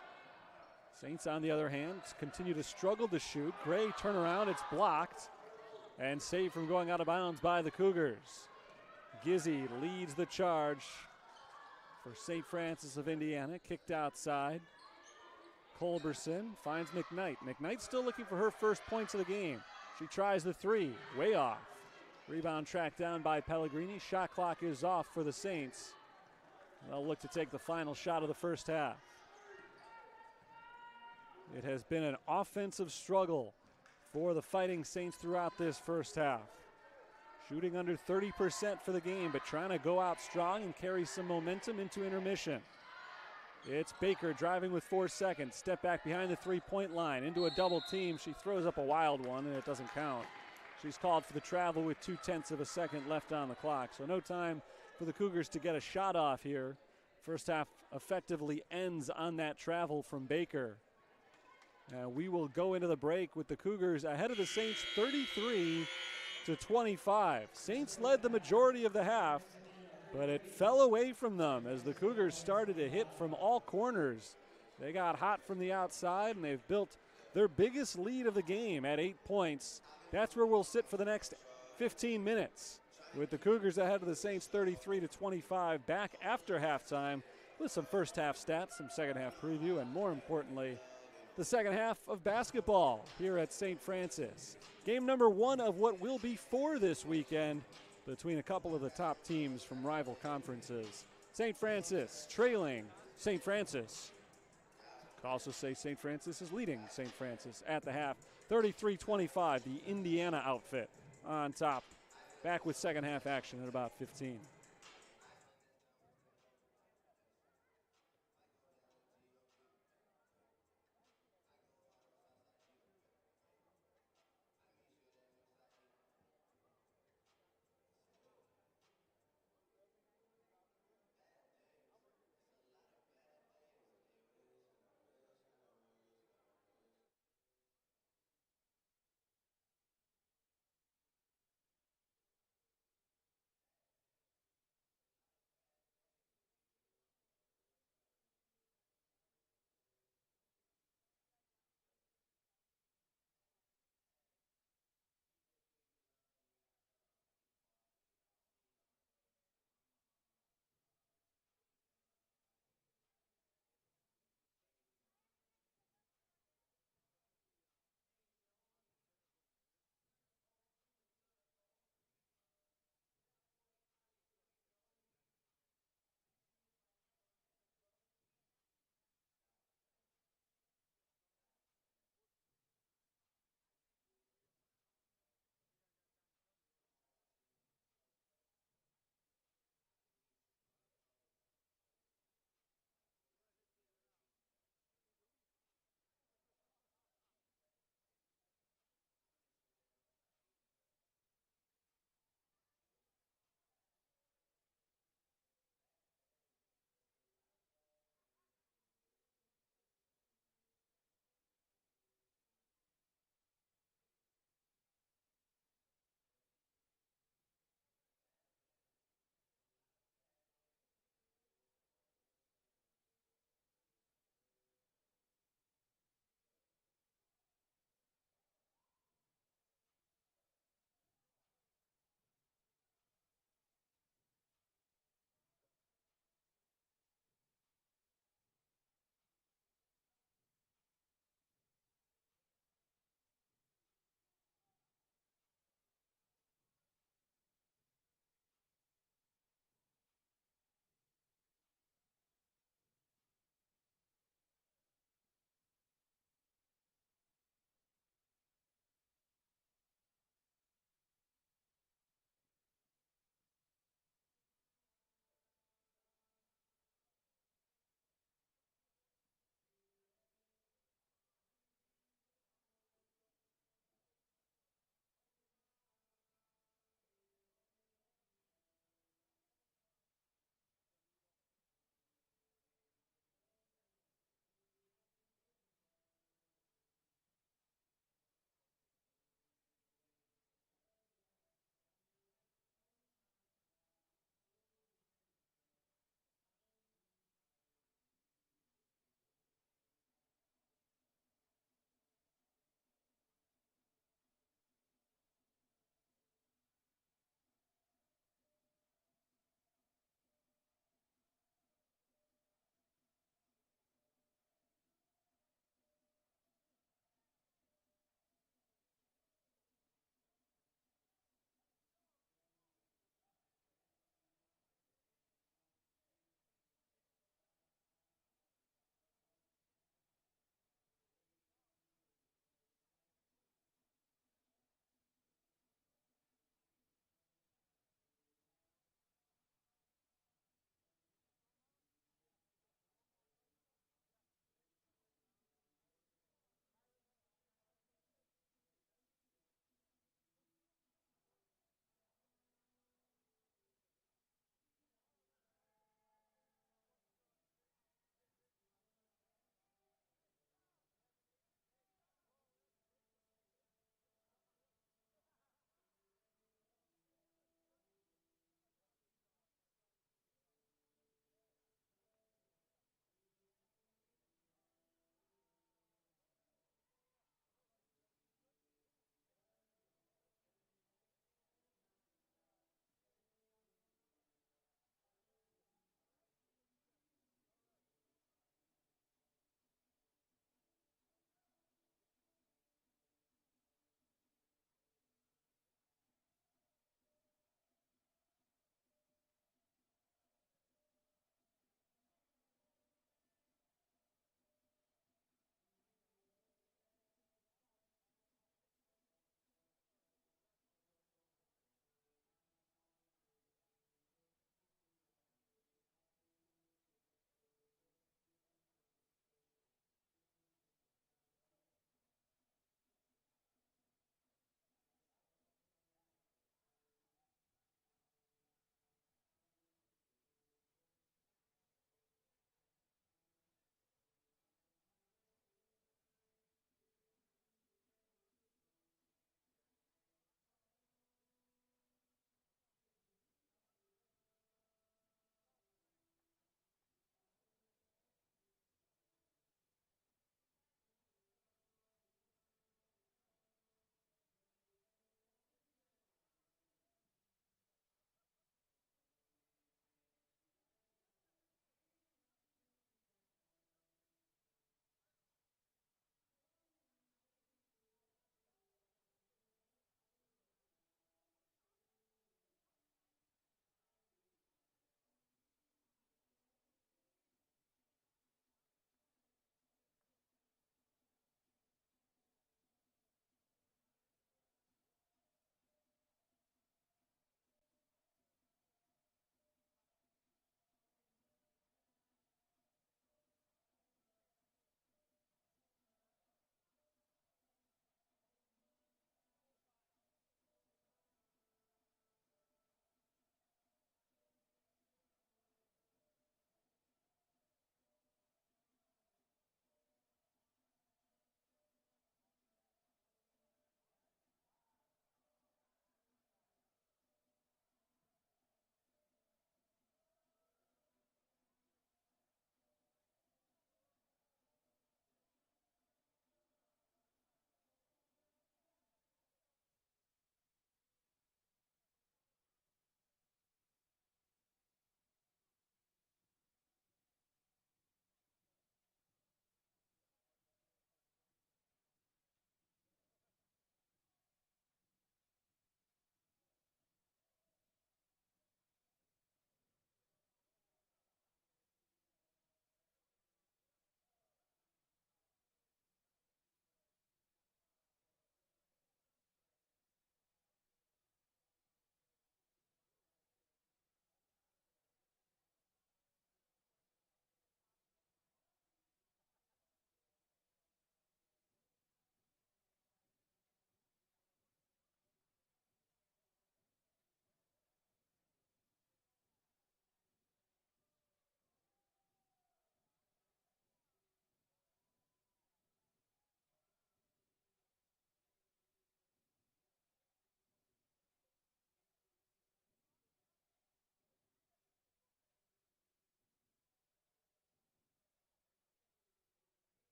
Saints, on the other hand, continue to struggle to shoot. Gray turnaround, it's blocked and saved from going out of bounds by the Cougars. Gizzy leads the charge for St. Francis of Indiana. Kicked outside. Culberson finds McKnight. McKnight still looking for her first points of the game. She tries the three, way off. Rebound tracked down by Pellegrini. Shot clock is off for the Saints. They'll look to take the final shot of the first half. It has been an offensive struggle for the Fighting Saints throughout this first half. Shooting under 30% for the game, but trying to go out strong and carry some momentum into intermission. It's Baker driving with 4 seconds. Step back behind the three-point line into a double team. She throws up a wild one, and it doesn't count. She's called for the travel with 0.2 of a second left on the clock. So no time for the Cougars to get a shot off here. First half effectively ends on that travel from Baker. We will go into the break with the Cougars ahead of the Saints 33-25. Saints led the majority of the half, but it fell away from them as the Cougars started to hit from all corners. They got hot from the outside, and they've built their biggest lead of the game at 8 points. That's where we'll sit for the next 15 minutes, with the Cougars ahead of the Saints 33-25. Back after halftime with some first half stats, some second half preview, and more importantly, the second half of basketball here at St. Francis. Game number 1 of what will be 4 this weekend between a couple of the top teams from rival conferences. St. Francis trailing St. Francis. Could also say St. Francis is leading St. Francis at the half. 33-25, the Indiana outfit on top. Back with second half action at about 15.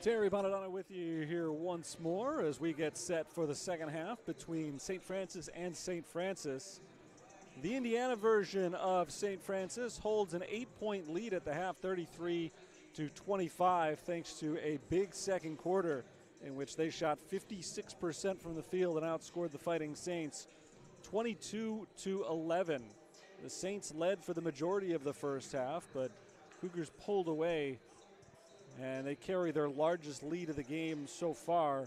Terry Bonadonna with you here once more as we get set for the second half between St. Francis and St. Francis. The Indiana version of St. Francis holds an 8-point lead at the half, 33-25, thanks to a big second quarter in which they shot 56% from the field and outscored the Fighting Saints 22-11. The Saints led for the majority of the first half, but Cougars pulled away, and they carry their largest lead of the game so far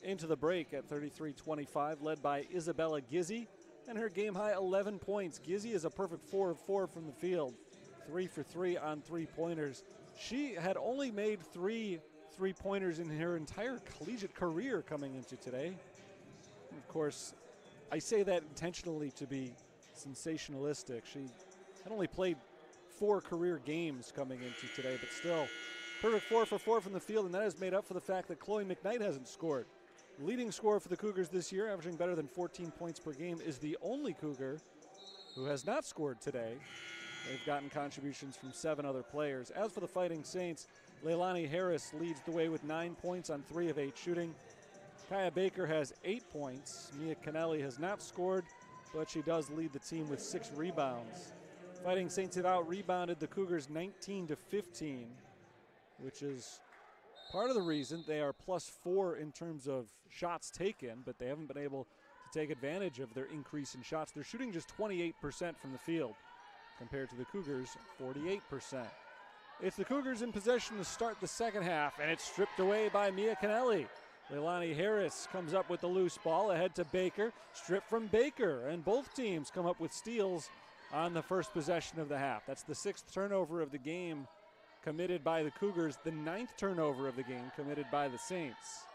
into the break at 33-25, led by Isabella Gizzi, and her game-high 11 points. Gizzi is a perfect 4 of 4 from the field, 3 for 3 on three-pointers. She had only made 3 three-pointers in her entire collegiate career coming into today. And of course, I say that intentionally to be sensationalistic. She had only played 4 career games coming into today, but still, perfect 4 for 4 from the field, and that is made up for the fact that Chloe McKnight hasn't scored. Leading scorer for the Cougars this year, averaging better than 14 points per game, is the only Cougar who has not scored today. They've gotten contributions from 7 other players. As for the Fighting Saints, Leilani Harris leads the way with 9 points on 3 of 8 shooting. Kaya Baker has 8 points. Mia Kennelly has not scored, but she does lead the team with 6 rebounds. Fighting Saints have out-rebounded the Cougars 19-15, which is part of the reason they are +4 in terms of shots taken, but they haven't been able to take advantage of their increase in shots. They're shooting just 28% from the field compared to the Cougars' 48%. It's the Cougars in possession to start the second half, and it's stripped away by Mia Kennelly. Leilani Harris comes up with the loose ball ahead to Baker, stripped from Baker, and both teams come up with steals on the first possession of the half. That's the 6th turnover of the game committed by the Cougars, the 9th turnover of the game committed by the Saints.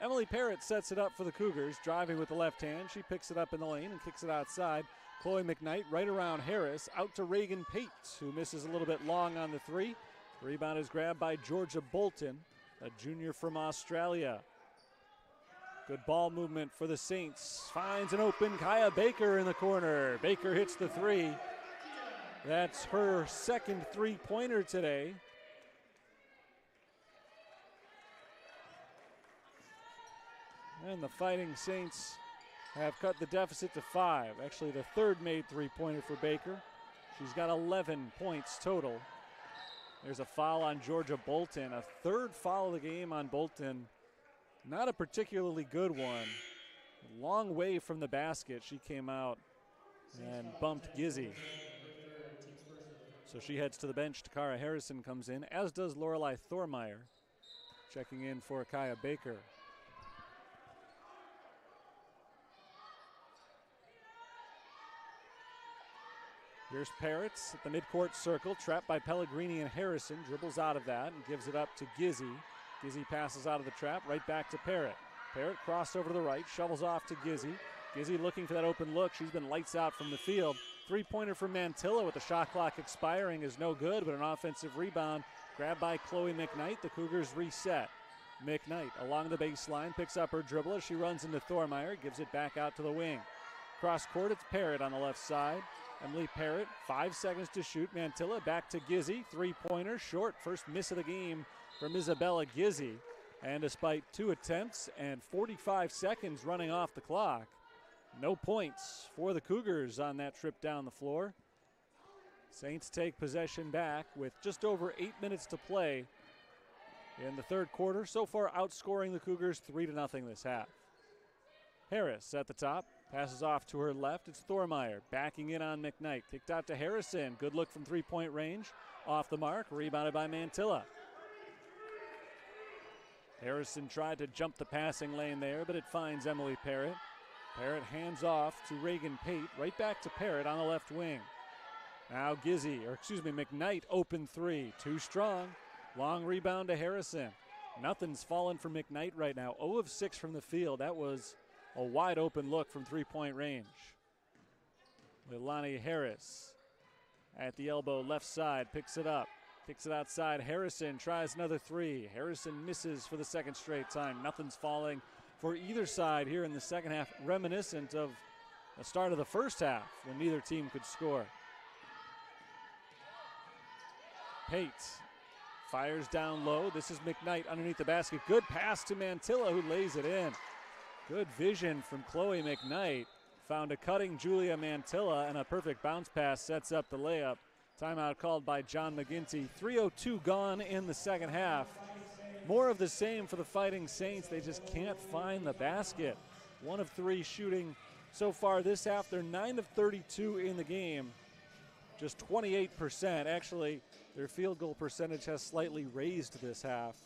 Emily Parrott sets it up for the Cougars, driving with the left hand. She picks it up in the lane and kicks it outside. Chloe McKnight right around Harris, out to Reagan Pate, who misses a little bit long on the 3. Rebound is grabbed by Georgia Bolton, a junior from Australia. Good ball movement for the Saints. Finds an open Kaya Baker in the corner. Baker hits the 3. That's her second three-pointer today. And the Fighting Saints have cut the deficit to 5. Actually, the 3rd made three-pointer for Baker. She's got 11 points total. There's a foul on Georgia Bolton, a 3rd foul of the game on Bolton. Not a particularly good one. Long way from the basket. She came out and bumped Gizzi. So she heads to the bench. Takara Harrison comes in, as does Lorelei Thormeyer, checking in for Kaya Baker. Here's Parrott at the midcourt circle, trapped by Pellegrini and Harrison, dribbles out of that and gives it up to Gizzi. Gizzi passes out of the trap, right back to Parrott. Parrott crossed over to the right, shovels off to Gizzi. Gizzi looking for that open look. She's been lights out from the field. Three-pointer for Mantilla with the shot clock expiring is no good, but an offensive rebound grabbed by Chloe McKnight. The Cougars reset. McKnight along the baseline, picks up her dribble as she runs into Thormeyer, gives it back out to the wing. Cross court, it's Parrott on the left side. Emily Parrott, 5 seconds to shoot. Mantilla back to Gizzi, three-pointer, short. First miss of the game from Isabella Gizzi. And despite 2 attempts and 45 seconds running off the clock, no points for the Cougars on that trip down the floor. Saints take possession back with just over 8 minutes to play in the third quarter. So far outscoring the Cougars 3-0 this half. Harris at the top, passes off to her left. It's Thormeyer backing in on McKnight. Kicked out to Harrison. Good look from three-point range. Off the mark, rebounded by Mantilla. Harrison tried to jump the passing lane there, but it finds Emily Parrott. Parrott hands off to Reagan Pate, right back to Parrott on the left wing. Now McKnight, open 3, too strong. Long rebound to Harrison. Nothing's fallen for McKnight right now. 0 of 6 from the field. That was a wide open look from three-point range. Leilani Harris at the elbow, left side, picks it up. Kicks it outside. Harrison tries another 3. Harrison misses for the second straight time. Nothing's falling for either side here in the second half, reminiscent of the start of the first half when neither team could score. Pate Fires down low. This is McKnight underneath the basket. Good pass to Mantilla, who lays it in. Good vision from Chloe McKnight. Found a cutting Julia Mantilla, and a perfect bounce pass sets up the layup. Timeout called by John McGinty. 3:02 gone in the second half. More of the same for the Fighting Saints. They just can't find the basket. 1 of 3 shooting so far this half. They're 9 of 32 in the game. Just 28%. Actually, their field goal percentage has slightly raised this half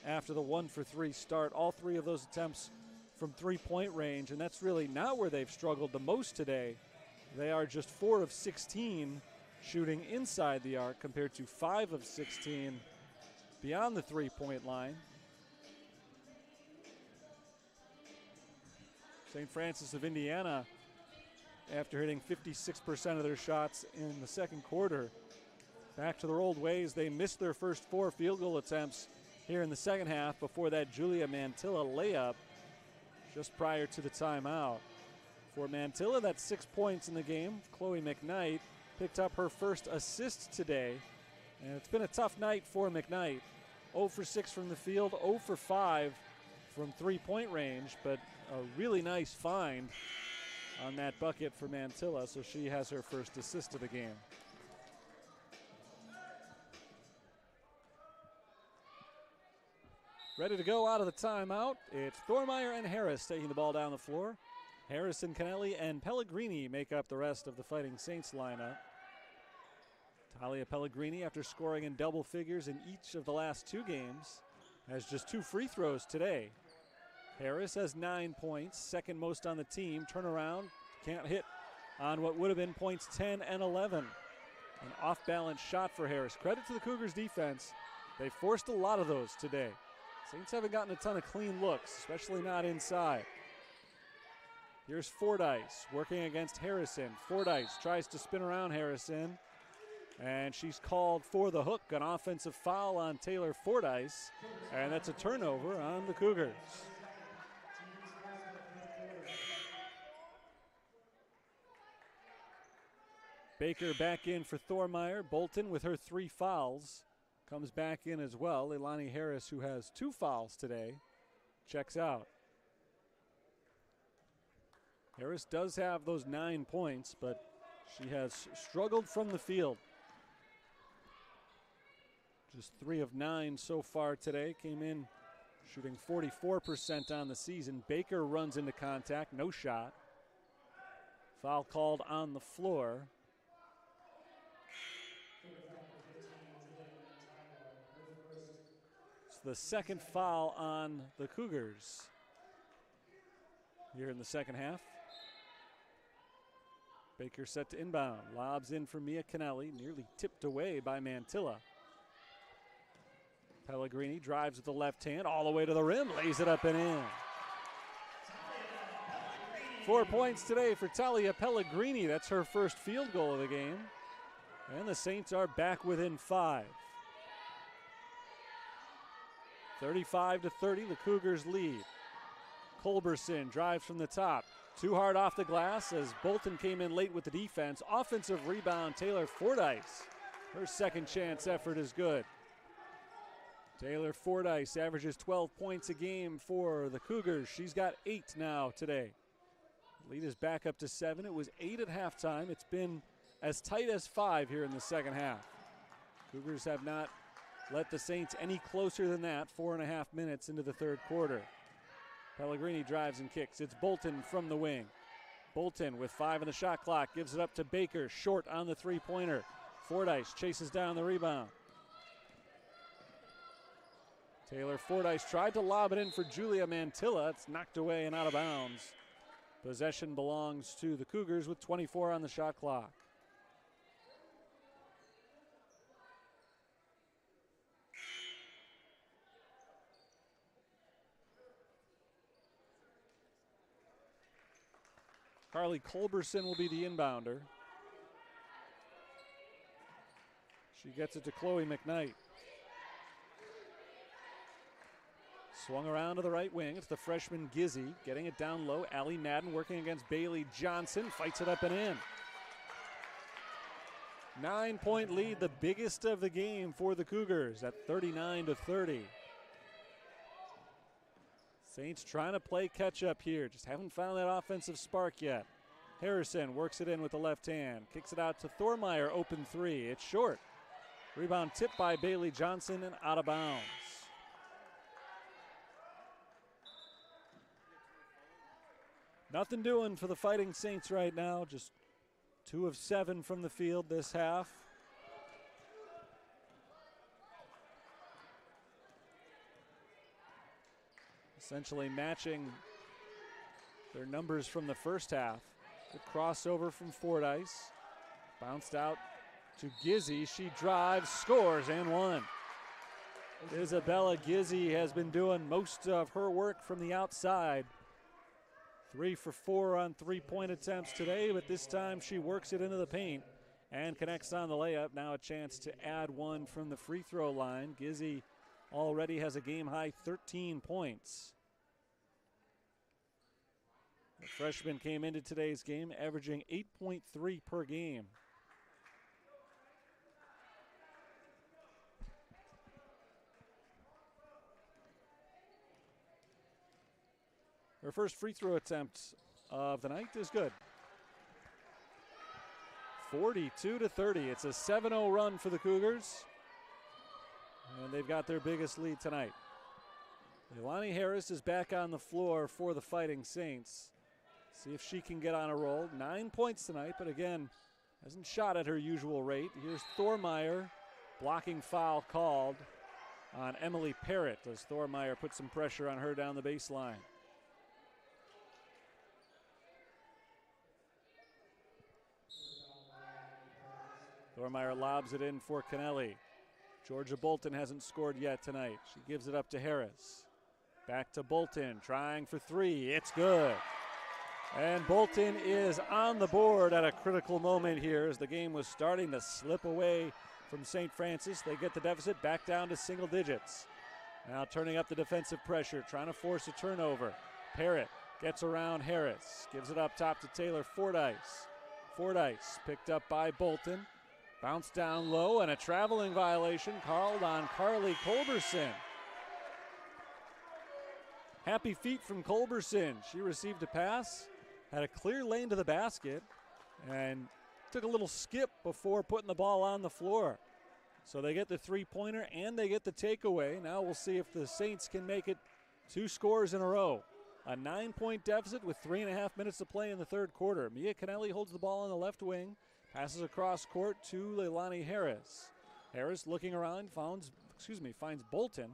after the 1 for 3 start. All 3 of those attempts from three-point range, and that's really not where they've struggled the most today. They are just 4 of 16 shooting inside the arc compared to 5 of 16 beyond the three-point line. St. Francis of Indiana, after hitting 56% of their shots in the second quarter, back to their old ways. They missed their first 4 field goal attempts here in the second half before that Julia Mantilla layup just prior to the timeout. For Mantilla, that's 6 points in the game. Chloe McKnight picked up her first assist today, and it's been a tough night for McKnight. 0 for 6 from the field, 0 for 5 from three-point range, but a really nice find on that bucket for Mantilla, so she has her first assist of the game. Ready to go out of the timeout. It's Thormeyer and Harris taking the ball down the floor. Harrison, Kennelly, and Pellegrini make up the rest of the Fighting Saints lineup. Talia Pellegrini, after scoring in double figures in each of the last 2 games, has just 2 free throws today. Harris has 9 points, second most on the team. Turnaround, can't hit on what would have been points 10 and 11. An off-balance shot for Harris. Credit to the Cougars defense. They forced a lot of those today. Saints haven't gotten a ton of clean looks, especially not inside. Here's Fordyce working against Harrison. Fordyce tries to spin around Harrison, and she's called for the hook. An offensive foul on Taylor Fordyce, and that's a turnover on the Cougars. Baker back in for Thormeyer. Bolton with her 3 fouls comes back in as well. Leilani Harris, who has 2 fouls today, checks out. Harris does have those 9 points, but she has struggled from the field. Just 3 of 9 so far today. Came in shooting 44% on the season. Baker runs into contact, no shot. Foul called on the floor. The second foul on the Cougars here in the second half. Baker set to inbound. Lobs in for Mia Kennelly, nearly tipped away by Mantilla. Pellegrini drives with the left hand all the way to the rim, lays it up and in. 4 points today for Talia Pellegrini. That's her first field goal of the game. And the Saints are back within 5. 35-30, the Cougars lead. Culberson drives from the top. Too hard off the glass as Bolton came in late with the defense. Offensive rebound, Taylor Fordyce. Her second chance effort is good. Taylor Fordyce averages 12 points a game for the Cougars. She's got 8 now today. Lead is back up to 7. It was 8 at halftime. It's been as tight as 5 here in the second half. Cougars have not let the Saints any closer than that. 4.5 minutes into the third quarter. Pellegrini drives and kicks. It's Bolton from the wing. Bolton with 5 on the shot clock gives it up to Baker. Short on the three-pointer. Fordyce chases down the rebound. Taylor Fordyce tried to lob it in for Julia Mantilla. It's knocked away and out of bounds. Possession belongs to the Cougars with 24 on the shot clock. Carly Culberson will be the inbounder. She gets it to Chloe McKnight. Swung around to the right wing. It's the freshman Gizzy getting it down low. Allie Madden working against Bailey Johnson. Fights it up and in. 9-point lead, the biggest of the game for the Cougars at 39-30. Saints trying to play catch up here. Just haven't found that offensive spark yet. Harrison works it in with the left hand. Kicks it out to Thormeyer, open three. It's short. Rebound tipped by Bailey Johnson and out of bounds. Nothing doing for the Fighting Saints right now. Just 2 of 7 from the field this half. Essentially matching their numbers from the first half. The crossover from Fordyce. Bounced out to Gizzy. She drives, scores, and one. Isabella Gizzy has been doing most of her work from the outside. 3 for 4 on 3-point attempts today, but this time she works it into the paint and connects on the layup. Now a chance to add one from the free throw line. Gizzy already has a game-high 13 points. The freshman came into today's game averaging 8.3 per game. Her first free throw attempt of the night is good. 42-30. It's a 7-0 run for the Cougars. And they've got their biggest lead tonight. Leilani Harris is back on the floor for the Fighting Saints. See if she can get on a roll. 9 points tonight, but again, hasn't shot at her usual rate. Here's Thormeyer. Blocking foul called on Emily Parrott as Thormeyer put some pressure on her down the baseline. Thormeyer lobs it in for Kennelly. Georgia Bolton hasn't scored yet tonight. She gives it up to Harris. Back to Bolton, trying for 3. It's good. And Bolton is on the board at a critical moment here as the game was starting to slip away from St. Francis. They get the deficit back down to single digits. Now turning up the defensive pressure, trying to force a turnover. Parrott gets around Harris, gives it up top to Taylor Fordyce. Fordyce picked up by Bolton. Bounced down low and a traveling violation called on Carly Culberson. Happy feet from Culberson. She received a pass, had a clear lane to the basket, and took a little skip before putting the ball on the floor. So they get the three-pointer and they get the takeaway. Now we'll see if the Saints can make it 2 scores in a row. A 9-point deficit with 3.5 minutes to play in the third quarter. Mia Kennelly holds the ball on the left wing. Passes across court to Leilani Harris. Harris looking around, finds Bolton.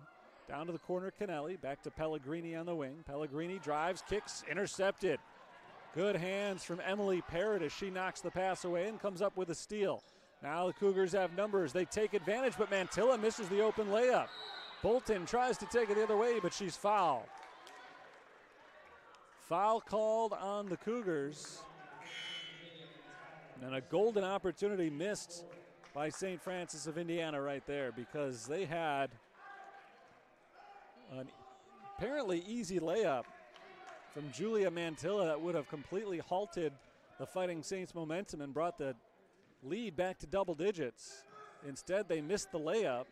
Down to the corner, Kennelly. Back to Pellegrini on the wing. Pellegrini drives, kicks, intercepted. Good hands from Emily Parrott as she knocks the pass away and comes up with a steal. Now the Cougars have numbers. They take advantage, but Mantilla misses the open layup. Bolton tries to take it the other way, but she's fouled. Foul called on the Cougars. And a golden opportunity missed by St. Francis of Indiana right there because they had an apparently easy layup from Julia Mantilla that would have completely halted the Fighting Saints momentum and brought the lead back to double digits. Instead, they missed the layup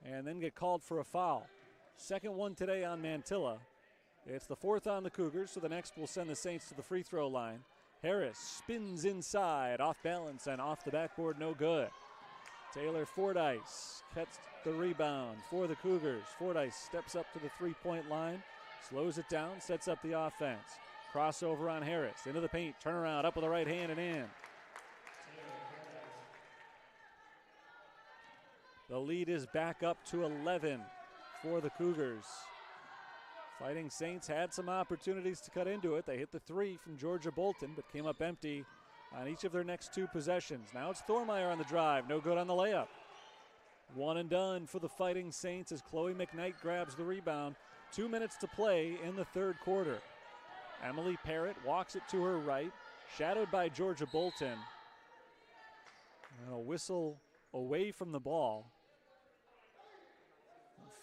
and then get called for a foul. Second one today on Mantilla. It's the 4th on the Cougars, so the next will send the Saints to the free throw line. Harris spins inside, off balance and off the backboard, no good. Taylor Fordyce gets the rebound for the Cougars. Fordyce steps up to the 3-point line, slows it down, sets up the offense. Crossover on Harris, into the paint, turnaround, up with the right hand and in. The lead is back up to 11 for the Cougars. Fighting Saints had some opportunities to cut into it. They hit the 3 from Georgia Bolton, but came up empty on each of their next 2 possessions. Now it's Thormeyer on the drive, no good on the layup. One and done for the Fighting Saints as Chloe McKnight grabs the rebound. 2 minutes to play in the third quarter. Emily Parrott walks it to her right, shadowed by Georgia Bolton. And a whistle away from the ball.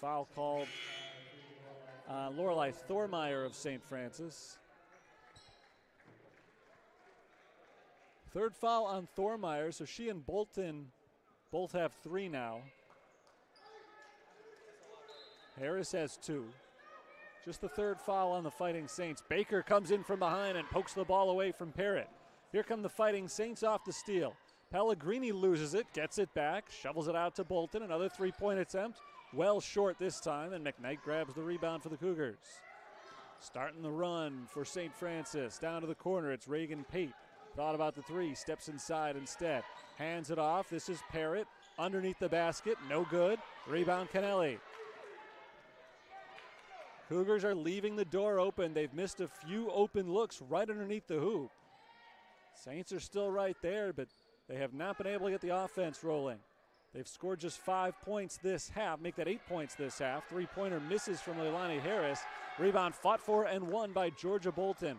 Foul called Lorelei Thormeyer of St. Francis. Third foul on Thormeyer, so she and Bolton both have 3 now. Harris has 2. Just the third foul on the Fighting Saints. Baker comes in from behind and pokes the ball away from Parrott. Here come the Fighting Saints off the steal. Pellegrini loses it, gets it back, shovels it out to Bolton. Another three-point attempt. Well short this time, and McKnight grabs the rebound for the Cougars. Starting the run for St. Francis. Down to the corner, it's Reagan Pate. Thought about the three, steps inside instead. Hands it off, this is Parrott. Underneath the basket, no good. Rebound Kennelly. Cougars are leaving the door open. They've missed a few open looks right underneath the hoop. Saints are still right there, but they have not been able to get the offense rolling. They've scored just 5 points this half, make that 8 points this half. Three-pointer misses from Leilani Harris. Rebound fought for and won by Georgia Bolton.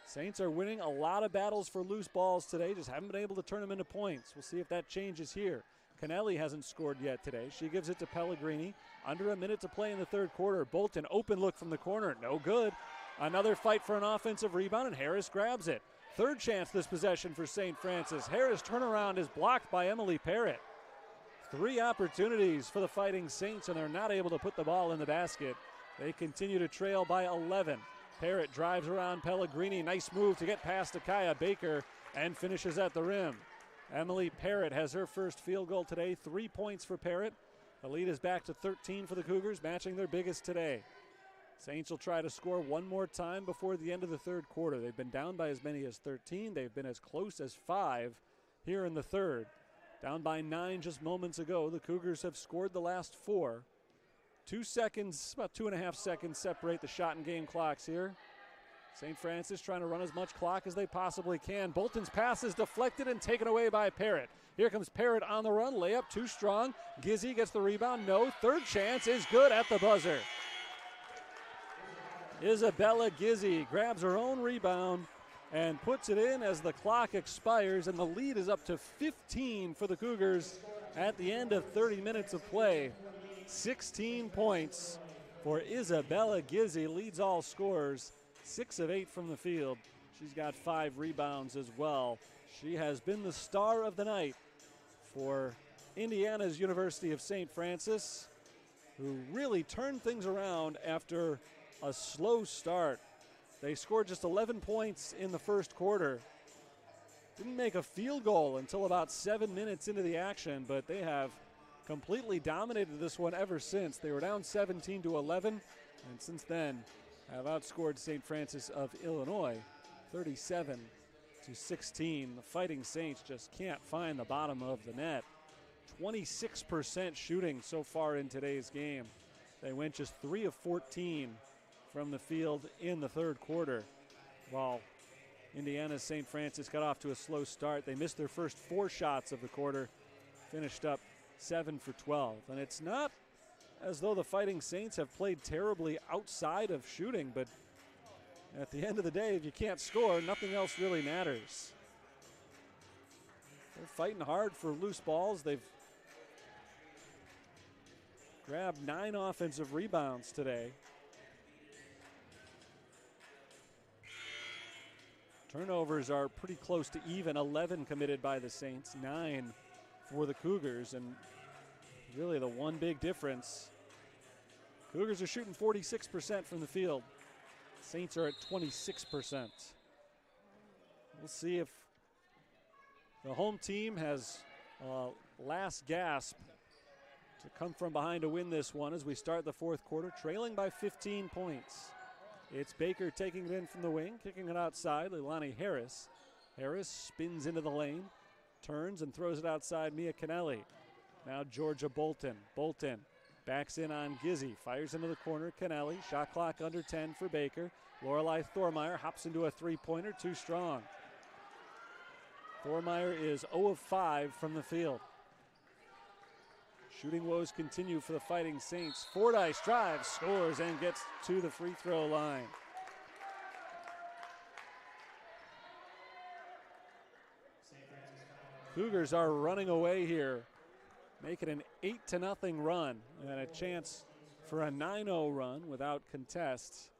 Saints are winning a lot of battles for loose balls today, just haven't been able to turn them into points. We'll see if that changes here. Kennelly hasn't scored yet today. She gives it to Pellegrini. Under a minute to play in the third quarter. Bolton, open look from the corner, no good. Another fight for an offensive rebound, and Harris grabs it. Third chance this possession for St. Francis. Harris' turnaround is blocked by Emily Parrott. 3 opportunities for the Fighting Saints, and they're not able to put the ball in the basket. They continue to trail by 11. Parrott drives around Pellegrini. Nice move to get past Akaya Baker and finishes at the rim. Emily Parrott has her first field goal today. 3 points for Parrott. The lead is back to 13 for the Cougars, matching their biggest today. Saints will try to score one more time before the end of the third quarter. They've been down by as many as 13. They've been as close as 5 here in the third. Down by 9 just moments ago. The Cougars have scored the last 4. 2 seconds, about 2.5 seconds separate the shot and game clocks here. St. Francis trying to run as much clock as they possibly can. Bolton's pass is deflected and taken away by Parrott. Here comes Parrott on the run. Layup too strong. Gizzy gets the rebound. No. Third chance is good at the buzzer. Isabella Gizzy grabs her own rebound and puts it in as the clock expires, and the lead is up to 15 for the Cougars at the end of 30 minutes of play. 16 points for Isabella Gizzy, leads all scorers. 6 of 8 from the field. She's got 5 rebounds as well. She has been the star of the night for Indiana's University of St. Francis, who really turned things around after a slow start. They scored just 11 points in the first quarter. Didn't make a field goal until about 7 minutes into the action, but they have completely dominated this one ever since. They were down 17-11, and since then have outscored St. Francis of Illinois 37-16. The Fighting Saints just can't find the bottom of the net. 26% shooting so far in today's game. They went just 3 of 14 from the field in the third quarter. While Indiana's St. Francis got off to a slow start, they missed their first 4 shots of the quarter, finished up 7 for 12. And it's not as though the Fighting Saints have played terribly outside of shooting, but at the end of the day, if you can't score, nothing else really matters. They're fighting hard for loose balls. They've grabbed 9 offensive rebounds today. Turnovers are pretty close to even. 11 committed by the Saints, 9 for the Cougars, and really the one big difference. Cougars are shooting 46% from the field. Saints are at 26%. We'll see if the home team has last gasp to come from behind to win this one as we start the fourth quarter, trailing by 15 points. It's Baker taking it in from the wing, kicking it outside. Leilani Harris. Harris spins into the lane, turns and throws it outside Mia Kennelly. Now Georgia Bolton. Bolton backs in on Gizzy, fires into the corner. Kennelly, shot clock under 10 for Baker. Lorelei Thormeyer hops into a three-pointer, too strong. Thormeyer is 0 of 5 from the field. Shooting woes continue for the Fighting Saints. Fordyce drives, scores, and gets to the free throw line. Cougars are running away here, making an 8-0 run and a chance for a 9-0 run without contest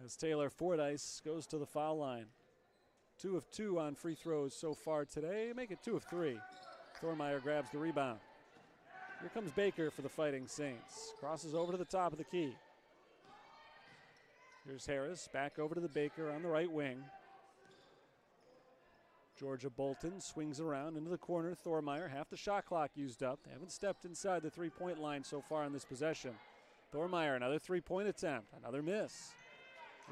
as Taylor Fordyce goes to the foul line. 2 of 2 on free throws so far today. Make it 2 of 3. Thormeyer grabs the rebound. Here comes Baker for the Fighting Saints. Crosses over to the top of the key. Here's Harris back over to the Baker on the right wing. Georgia Bolton swings around into the corner. Thormeyer, half the shot clock used up. They haven't stepped inside the three-point line so far in this possession. Thormeyer, another three-point attempt, another miss.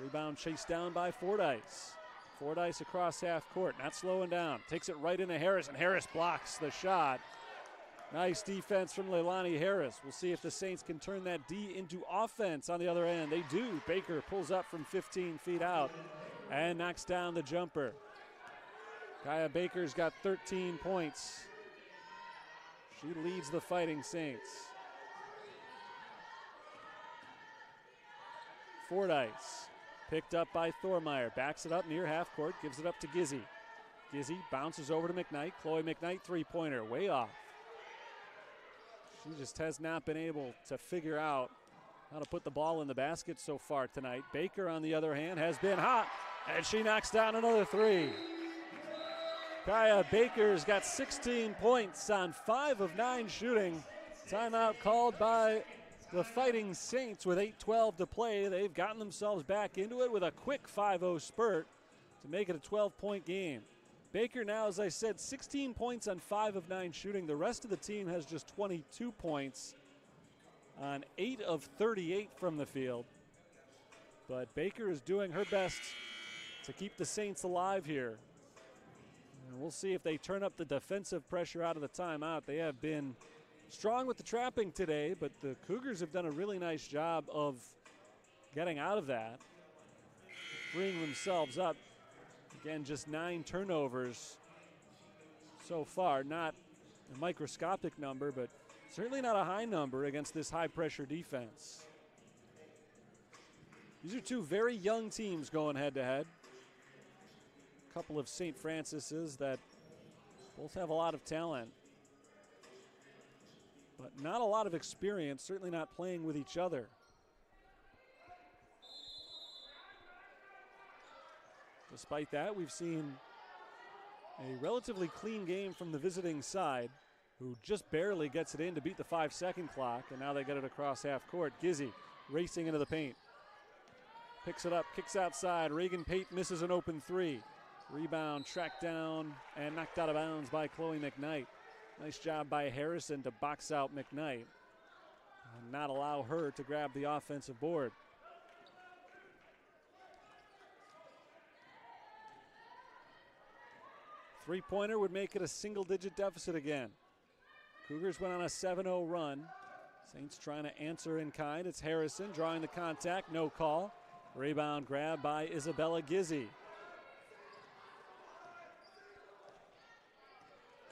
Rebound chased down by Fordyce. Fordyce across half court, not slowing down. Takes it right into Harris, and Harris blocks the shot. Nice defense from Leilani Harris. We'll see if the Saints can turn that D into offense on the other end. They do. Baker pulls up from 15 feet out and knocks down the jumper. Kaya Baker's got 13 points. She leads the Fighting Saints. Fordyce picked up by Thormeyer. Backs it up near half court. Gives it up to Gizzy. Gizzy bounces over to McKnight. Chloe McKnight three-pointer. Way off. She just has not been able to figure out how to put the ball in the basket so far tonight. Baker, on the other hand, has been hot, and she knocks down another three. Kaya Baker's got 16 points on 5 of 9 shooting. Timeout called by the Fighting Saints with 8:12 to play. They've gotten themselves back into it with a quick 5-0 spurt to make it a 12-point game. Baker now, as I said, 16 points on 5 of 9 shooting. The rest of the team has just 22 points on 8 of 38 from the field. But Baker is doing her best to keep the Saints alive here. And we'll see if they turn up the defensive pressure out of the timeout. They have been strong with the trapping today, but the Cougars have done a really nice job of getting out of that, freeing themselves up. Again, just 9 turnovers so far. Not a microscopic number, but certainly not a high number against this high-pressure defense. These are two very young teams going head-to-head. A couple of St. Francis's that both have a lot of talent, but not a lot of experience, certainly not playing with each other. Despite that, we've seen a relatively clean game from the visiting side, who just barely gets it in to beat the 5-second clock, and now they get it across half court. Gizzy racing into the paint. Picks it up, kicks outside. Reagan Pate misses an open three. Rebound tracked down and knocked out of bounds by Chloe McKnight. Nice job by Harrison to box out McKnight and not allow her to grab the offensive board. Three-pointer would make it a single-digit deficit again. Cougars went on a 7-0 run. Saints trying to answer in kind. It's Harrison drawing the contact, no call. Rebound grab by Isabella Gizzy.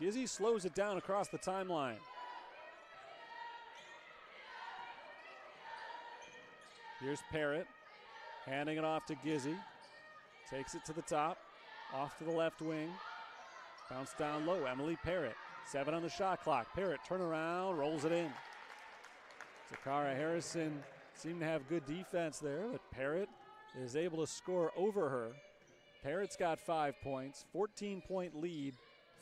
Gizzy slows it down across the timeline. Here's Parrott, handing it off to Gizzy. Takes it to the top, off to the left wing. Bounce down low, Emily Parrott. 7 on the shot clock. Parrott turnaround, rolls it in. Takara Harrison seemed to have good defense there, but Parrott is able to score over her. Parrott's got 5 points, 14-point lead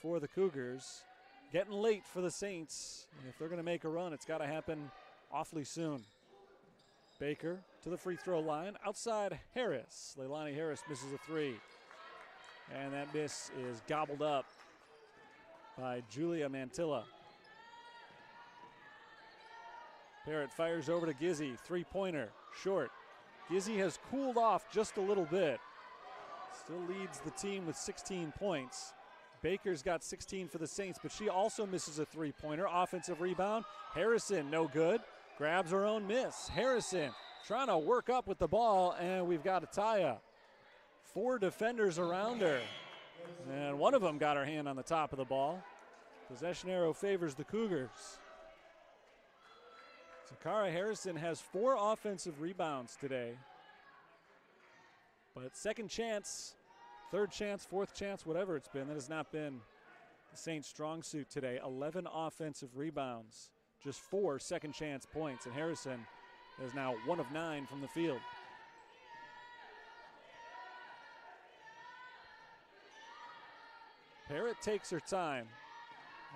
for the Cougars. Getting late for the Saints. And if they're going to make a run, it's got to happen awfully soon. Baker to the free throw line. Outside Harris. Leilani Harris misses a three. And that miss is gobbled up by Julia Mantilla. Parrott fires over to Gizzy. Three-pointer, short. Gizzy has cooled off just a little bit. Still leads the team with 16 points. Baker's got 16 for the Saints, but she also misses a three-pointer. Offensive rebound. Harrison, no good. Grabs her own miss. Harrison trying to work up with the ball, and we've got a tie-up. 4 defenders around her, and one of them got her hand on the top of the ball. Possession arrow favors the Cougars. Takara Harrison has 4 offensive rebounds today, but second chance, third chance, fourth chance, whatever it's been, that has not been the Saints' strong suit today. 11 offensive rebounds, just 4 second chance points, and Harrison is now 1 of 9 from the field. Parrott takes her time.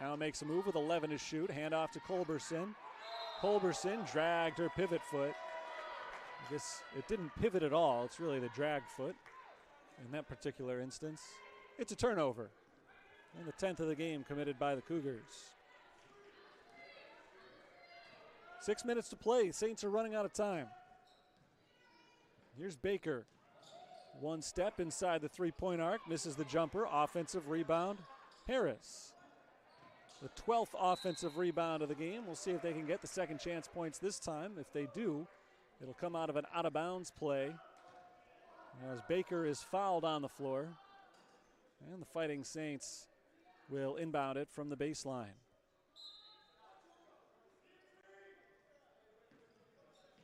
Now makes a move with 11 to shoot. Hand off to Culberson. Culberson dragged her pivot foot. I guess it didn't pivot at all. It's really the drag foot in that particular instance. It's a turnover. And the 10th of the game committed by the Cougars. 6 minutes to play. Saints are running out of time. Here's Baker. One step inside the three-point arc. Misses the jumper. Offensive rebound. Harris. The 12th offensive rebound of the game. We'll see if they can get the second chance points this time. If they do, it'll come out of an out-of-bounds play as Baker is fouled on the floor. And the Fighting Saints will inbound it from the baseline.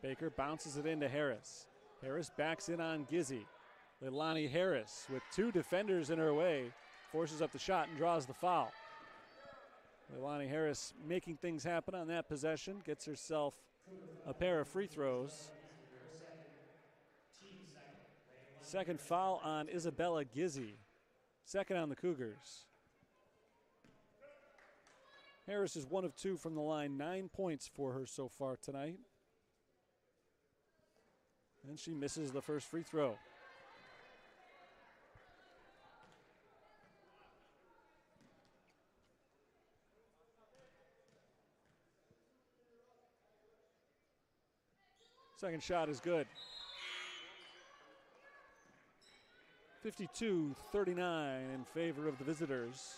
Baker bounces it into Harris. Harris backs in on Gizzy. Leilani Harris with two defenders in her way forces up the shot and draws the foul. Leilani Harris making things happen on that possession, gets herself a pair of free throws. Second foul on Isabella Gizzy. Second on the Cougars. Harris is 1 of 2 from the line, 9 points for her so far tonight. And she misses the first free throw. Second shot is good. 52-39 in favor of the visitors.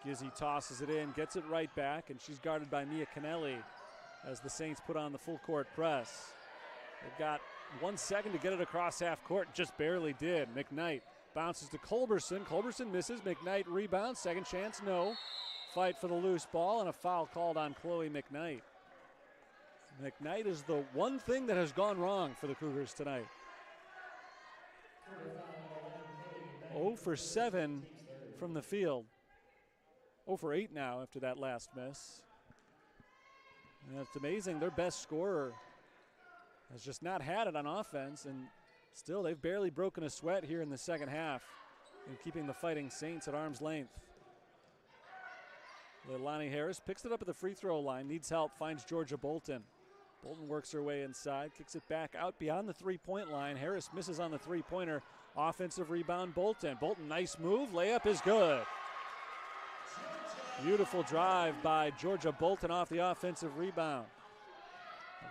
Gizzy tosses it in, gets it right back, and she's guarded by Mia Kennelly as the Saints put on the full court press. They've got 1 second to get it across half court, just barely did. McKnight bounces to Culberson. Culberson misses. McKnight rebounds. Second chance, no. Fight for the loose ball, and a foul called on Chloe McKnight. McKnight is the one thing that has gone wrong for the Cougars tonight. 0 for 7 from the field. 0 for 8 now after that last miss. And it's amazing. Their best scorer has just not had it on offense, and still they've barely broken a sweat here in the second half in keeping the Fighting Saints at arm's length. Leilani Harris picks it up at the free throw line, needs help, finds Georgia Bolton. Bolton works her way inside, kicks it back out beyond the three-point line. Harris misses on the three-pointer. Offensive rebound, Bolton. Bolton, nice move. Layup is good. Beautiful drive by Georgia Bolton off the offensive rebound.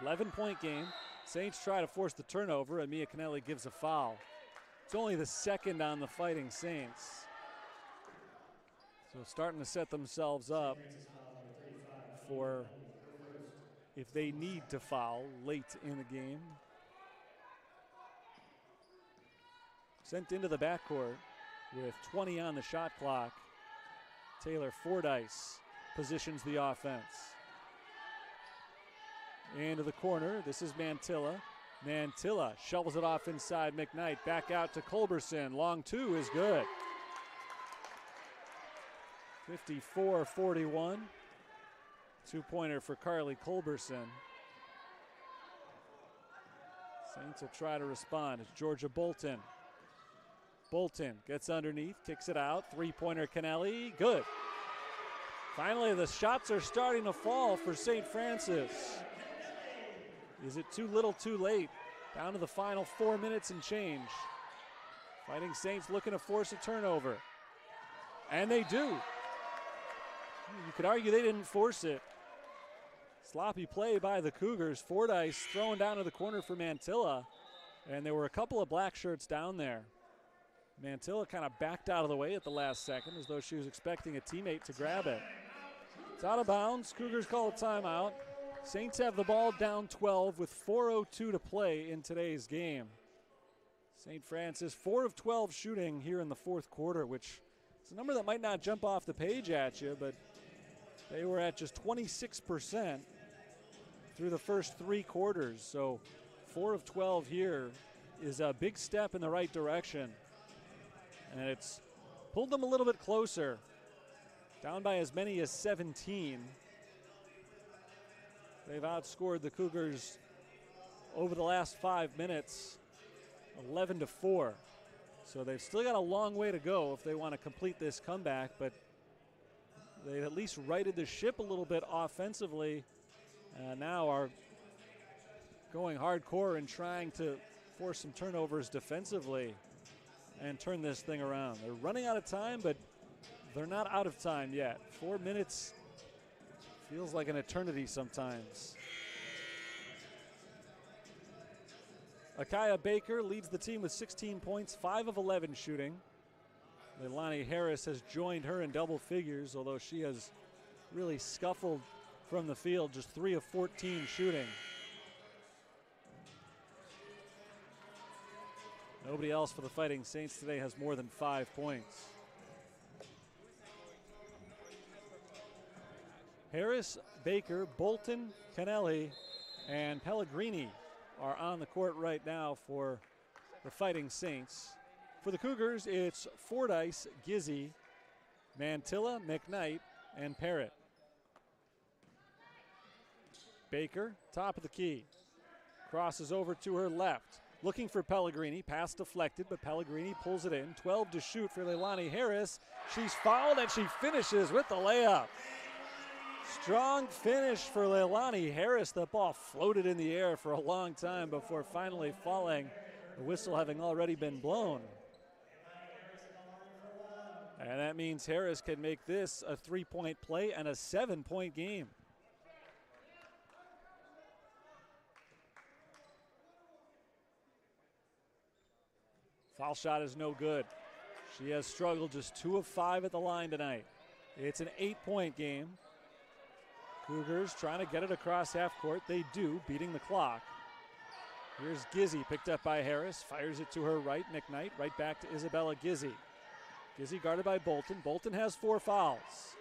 11-point game. Saints try to force the turnover, and Mia Kennelly gives a foul. It's only the second on the Fighting Saints. So starting to set themselves up for if they need to foul late in the game. Sent into the backcourt with 20 on the shot clock. Taylor Fordyce positions the offense. Into the corner, this is Mantilla. Mantilla shovels it off inside McKnight. Back out to Culberson. Long two is good. 54-41. Two-pointer for Carly Culberson. Saints will try to respond. It's Georgia Bolton. Bolton gets underneath, kicks it out. Three-pointer Kennelly, good. Finally, the shots are starting to fall for St. Francis. Is it too little, too late? Down to the final 4 minutes and change. Fighting Saints looking to force a turnover. And they do. You could argue they didn't force it. Sloppy play by the Cougars. Fordyce thrown down to the corner for Mantilla. And there were a couple of black shirts down there. Mantilla kind of backed out of the way at the last second as though she was expecting a teammate to grab it. It's out of bounds. Cougars call a timeout. Saints have the ball down 12 with 4:02 to play in today's game. St. Francis 4 of 12 shooting here in the fourth quarter, which is a number that might not jump off the page at you, but they were at just 26% through the first 3 quarters. So 4 of 12 here is a big step in the right direction. And it's pulled them a little bit closer, down by as many as 17. They've outscored the Cougars over the last 5 minutes, 11-4. So they've still got a long way to go if they want to complete this comeback, but they've at least righted the ship a little bit offensively, and now are going hardcore and trying to force some turnovers defensively and turn this thing around. They're running out of time, but they're not out of time yet. 4 minutes feels like an eternity sometimes. Akaya Baker leads the team with 16 points, 5 of 11 shooting. Leilani Harris has joined her in double figures, although she has really scuffled from the field, just 3 of 14 shooting. Nobody else for the Fighting Saints today has more than 5 points. Harris, Baker, Bolton, Canelli, and Pellegrini are on the court right now for the Fighting Saints. For the Cougars, it's Fordyce, Gizzy, Mantilla, McKnight, and Parrott. Baker, top of the key. Crosses over to her left. Looking for Pellegrini. Pass deflected, but Pellegrini pulls it in. 12 to shoot for Leilani Harris. She's fouled, and she finishes with the layup. Strong finish for Leilani Harris. The ball floated in the air for a long time before finally falling, the whistle having already been blown. And that means Harris can make this a 3-point play and a 7-point game. Foul shot is no good. She has struggled, just 2 of 5 at the line tonight. It's an 8-point game. Cougars trying to get it across half court. They do, beating the clock. Here's Gizzy, picked up by Harris. Fires it to her right. McKnight right back to Isabella Gizzy. Gizzy guarded by Bolton. Bolton has 4 fouls.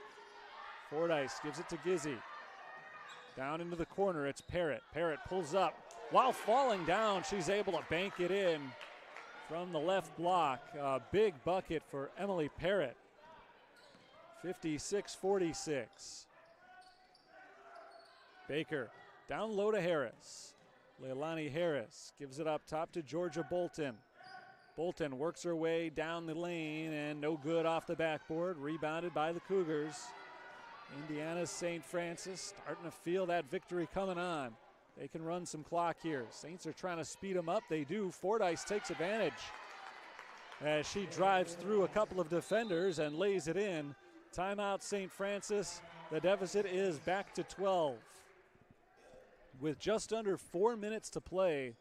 Fordyce gives it to Gizzy. Down into the corner, it's Parrott. Parrott pulls up. While falling down, she's able to bank it in from the left block. A big bucket for Emily Parrott. 56-46. Baker down low to Harris. Leilani Harris gives it up top to Georgia Bolton. Bolton works her way down the lane and no good off the backboard. Rebounded by the Cougars. Indiana's St. Francis starting to feel that victory coming on. They can run some clock here. Saints are trying to speed them up. They do. Fordyce takes advantage as she drives through a couple of defenders and lays it in. Timeout St. Francis. The deficit is back to 12. With just under 4 minutes to play,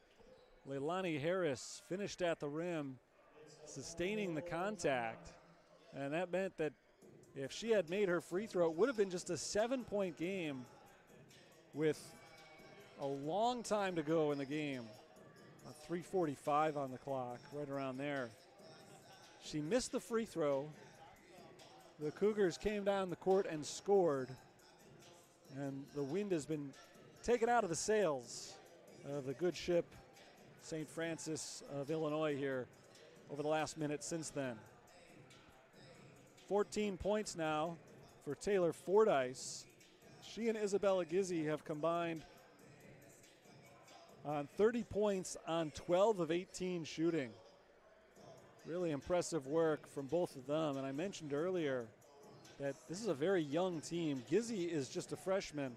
Leilani Harris finished at the rim, sustaining the contact. And that meant that if she had made her free throw, it would have been just a 7-point game with a long time to go in the game. 3:45 on the clock, right around there. She missed the free throw. The Cougars came down the court and scored. And the wind has been taken out of the sails of the good ship St. Francis of Illinois here over the last minute since then. 14 points now for Taylor Fordyce. She and Isabella Gizzy have combined on 30 points on 12 of 18 shooting. Really impressive work from both of them. And I mentioned earlier that this is a very young team. Gizzy is just a freshman,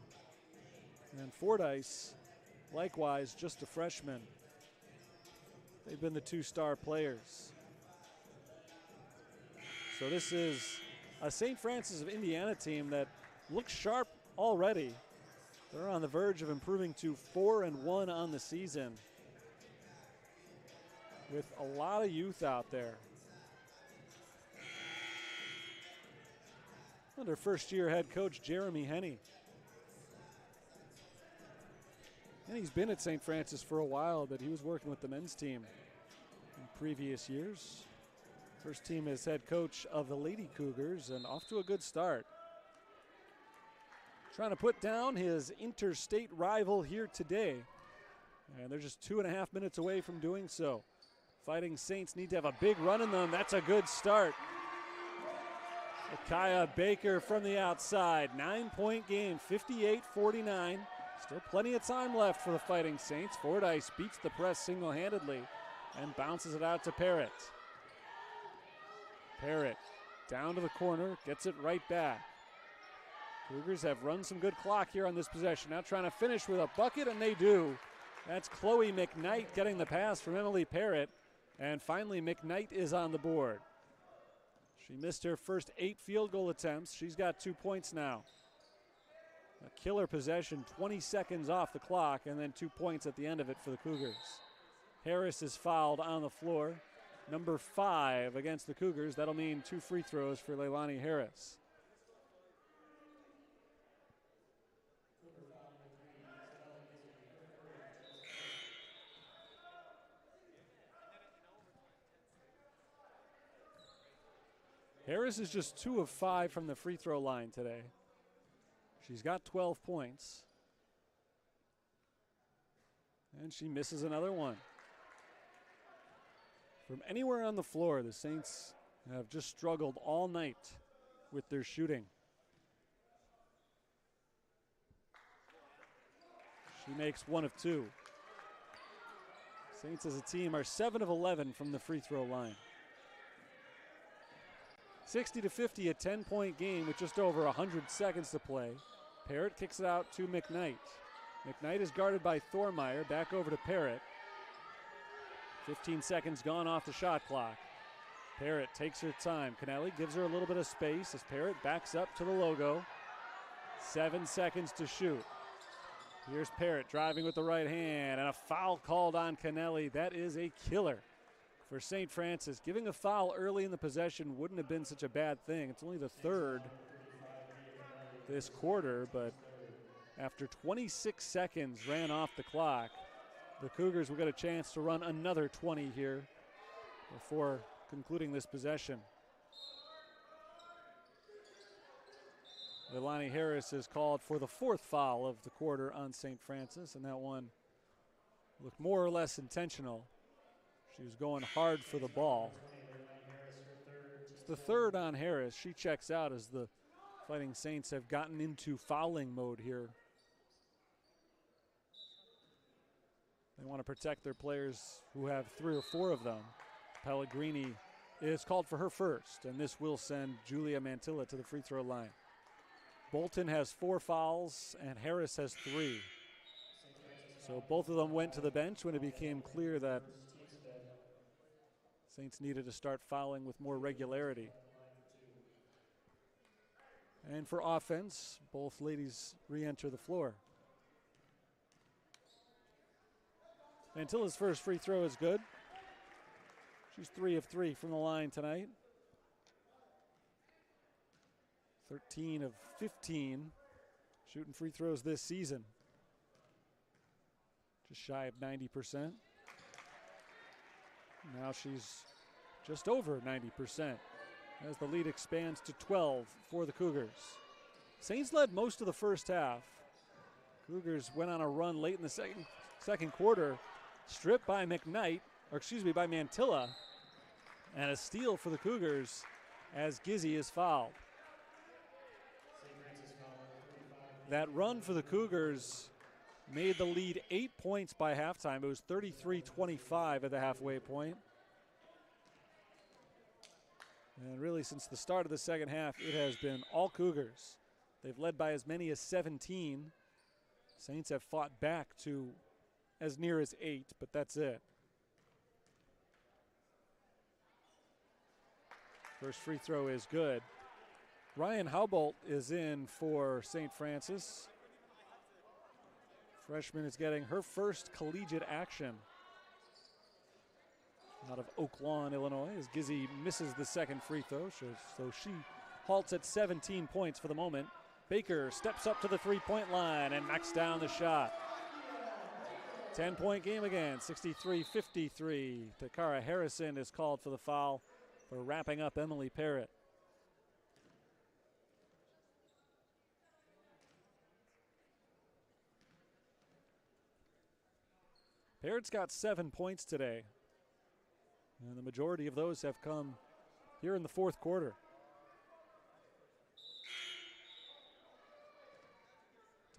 and Fordyce, likewise, just a freshman. They've been the 2-star players. So this is a St. Francis of Indiana team that looks sharp already. They're on the verge of improving to 4-1 on the season with a lot of youth out there. Under first-year head coach Jeremy Henney. And he's been at St. Francis for a while, but he was working with the men's team in previous years. First team as head coach of the Lady Cougars, and off to a good start. Trying to put down his interstate rival here today. And they're just 2.5 minutes away from doing so. Fighting Saints need to have a big run in them. That's a good start. Akaya Baker from the outside. 9-point game, 58-49. Still plenty of time left for the Fighting Saints. Fordyce beats the press single-handedly and bounces it out to Parrott. Parrott down to the corner, gets it right back. Cougars have run some good clock here on this possession. Now trying to finish with a bucket, and they do. That's Chloe McKnight getting the pass from Emily Parrott. And finally, McKnight is on the board. She missed her first 8 field goal attempts. She's got 2 points now. A killer possession, 20 seconds off the clock, and then 2 points at the end of it for the Cougars. Harris is fouled on the floor. Number 5 against the Cougars. That'll mean 2 free throws for Leilani Harris. Harris is just 2 of 5 from the free throw line today. She's got 12 points. And she misses another one. From anywhere on the floor, the Saints have just struggled all night with their shooting. She makes 1 of 2. Saints as a team are 7 of 11 from the free throw line. 60-50, a 10-point game with just over 100 seconds to play. Parrott kicks it out to McKnight. McKnight is guarded by Thormeyer. Back over to Parrott. 15 seconds gone off the shot clock. Parrott takes her time. Kennelly gives her a little bit of space as Parrott backs up to the logo. 7 seconds to shoot. Here's Parrott driving with the right hand, and a foul called on Kennelly. That is a killer for St. Francis. Giving a foul early in the possession wouldn't have been such a bad thing. It's only the 3rd this quarter, but after 26 seconds ran off the clock, the Cougars will get a chance to run another 20 here before concluding this possession. Leilani Harris is called for the 4th foul of the quarter on St. Francis, and that one looked more or less intentional. She was going hard for the ball. It's the 3rd on Harris. She checks out as the Fighting Saints have gotten into fouling mode here. They want to protect their players who have 3 or 4 of them. Pellegrini is called for her first, and this will send Julia Mantilla to the free throw line. Bolton has 4 fouls, and Harris has 3. So both of them went to the bench when it became clear that Saints needed to start fouling with more regularity. And for offense, both ladies re-enter the floor. Mantilla's first free throw is good. She's 3 of 3 from the line tonight. 13 of 15 shooting free throws this season. Just shy of 90%. Now she's just over 90% as the lead expands to 12 for the Cougars. Saints led most of the first half. Cougars went on a run late in the second quarter, stripped by by Mantilla, and a steal for the Cougars as Gizzy is fouled. That run for the Cougars made the lead 8 points by halftime. It was 33-25 at the halfway point. And really, since the start of the second half, it has been all Cougars. They've led by as many as 17. Saints have fought back to as near as 8, but that's it. First free throw is good. Ryan Houbolt is in for St. Francis. Freshman is getting her first collegiate action out of Oak Lawn, Illinois, as Gizzy misses the second free throw, so she halts at 17 points for the moment. Baker steps up to the three-point line and knocks down the shot. 10-point game again, 63-53. Takara Harrison is called for the foul for wrapping up Emily Parrott. Parrott's got 7 points today, and the majority of those have come here in the fourth quarter.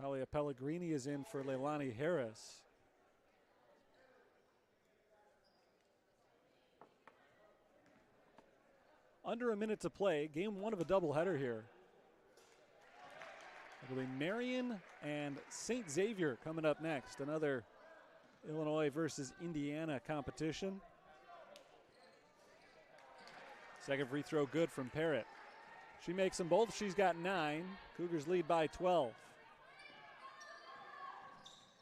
Talia Pellegrini is in for Leilani Harris. Under a minute to play, game one of a doubleheader here. It'll be Marion and St. Xavier coming up next. Another Illinois versus Indiana competition. Second free throw good from Parrott. She makes them both. She's got 9. Cougars lead by 12.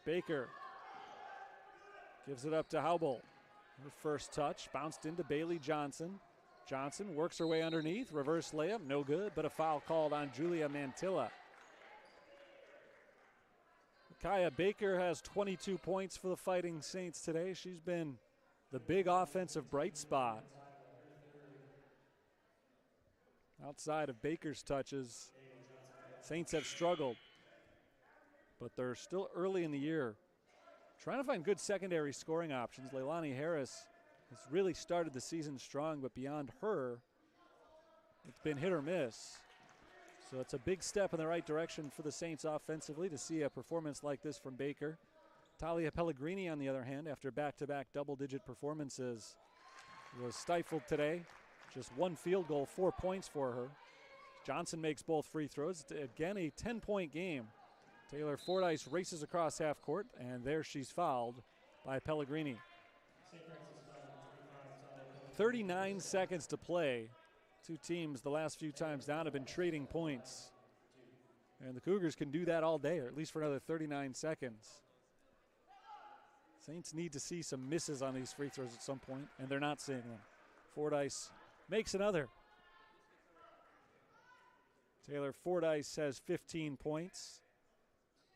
Baker gives it up to Haubolt. Her first touch bounced into Bailey Johnson. Johnson works her way underneath. Reverse layup, no good, but a foul called on Julia Mantilla. Kaya Baker has 22 points for the Fighting Saints today. She's been the big offensive bright spot. Outside of Baker's touches, Saints have struggled, but they're still early in the year. Trying to find good secondary scoring options. Leilani Harris has really started the season strong, but beyond her, it's been hit or miss. So it's a big step in the right direction for the Saints offensively to see a performance like this from Baker. Talia Pellegrini, on the other hand, after back-to-back double-digit performances, was stifled today. Just one field goal, 4 points for her. Johnson makes both free throws. Again, a 10-point game. Taylor Fordyce races across half court, and there she's fouled by Pellegrini. 39 seconds to play. Two teams the last few times down have been trading points. And the Cougars can do that all day, or at least for another 39 seconds. Saints need to see some misses on these free throws at some point, and they're not seeing them. Fordyce makes another. Taylor Fordyce has 15 points.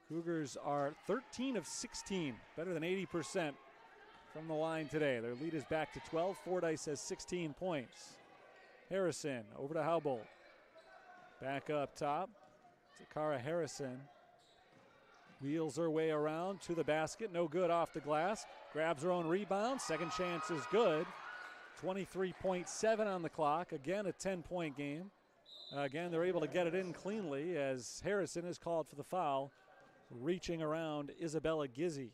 Cougars are 13 of 16, better than 80% from the line today. Their lead is back to 12. Fordyce has 16 points. Harrison over to Haubolt. Back up top to Cara Harrison. Wheels her way around to the basket. No good off the glass. Grabs her own rebound. Second chance is good. 23.7 on the clock. Again, a 10-point game. Again, they're able to get it in cleanly as Harrison is called for the foul, reaching around Isabella Gizzi.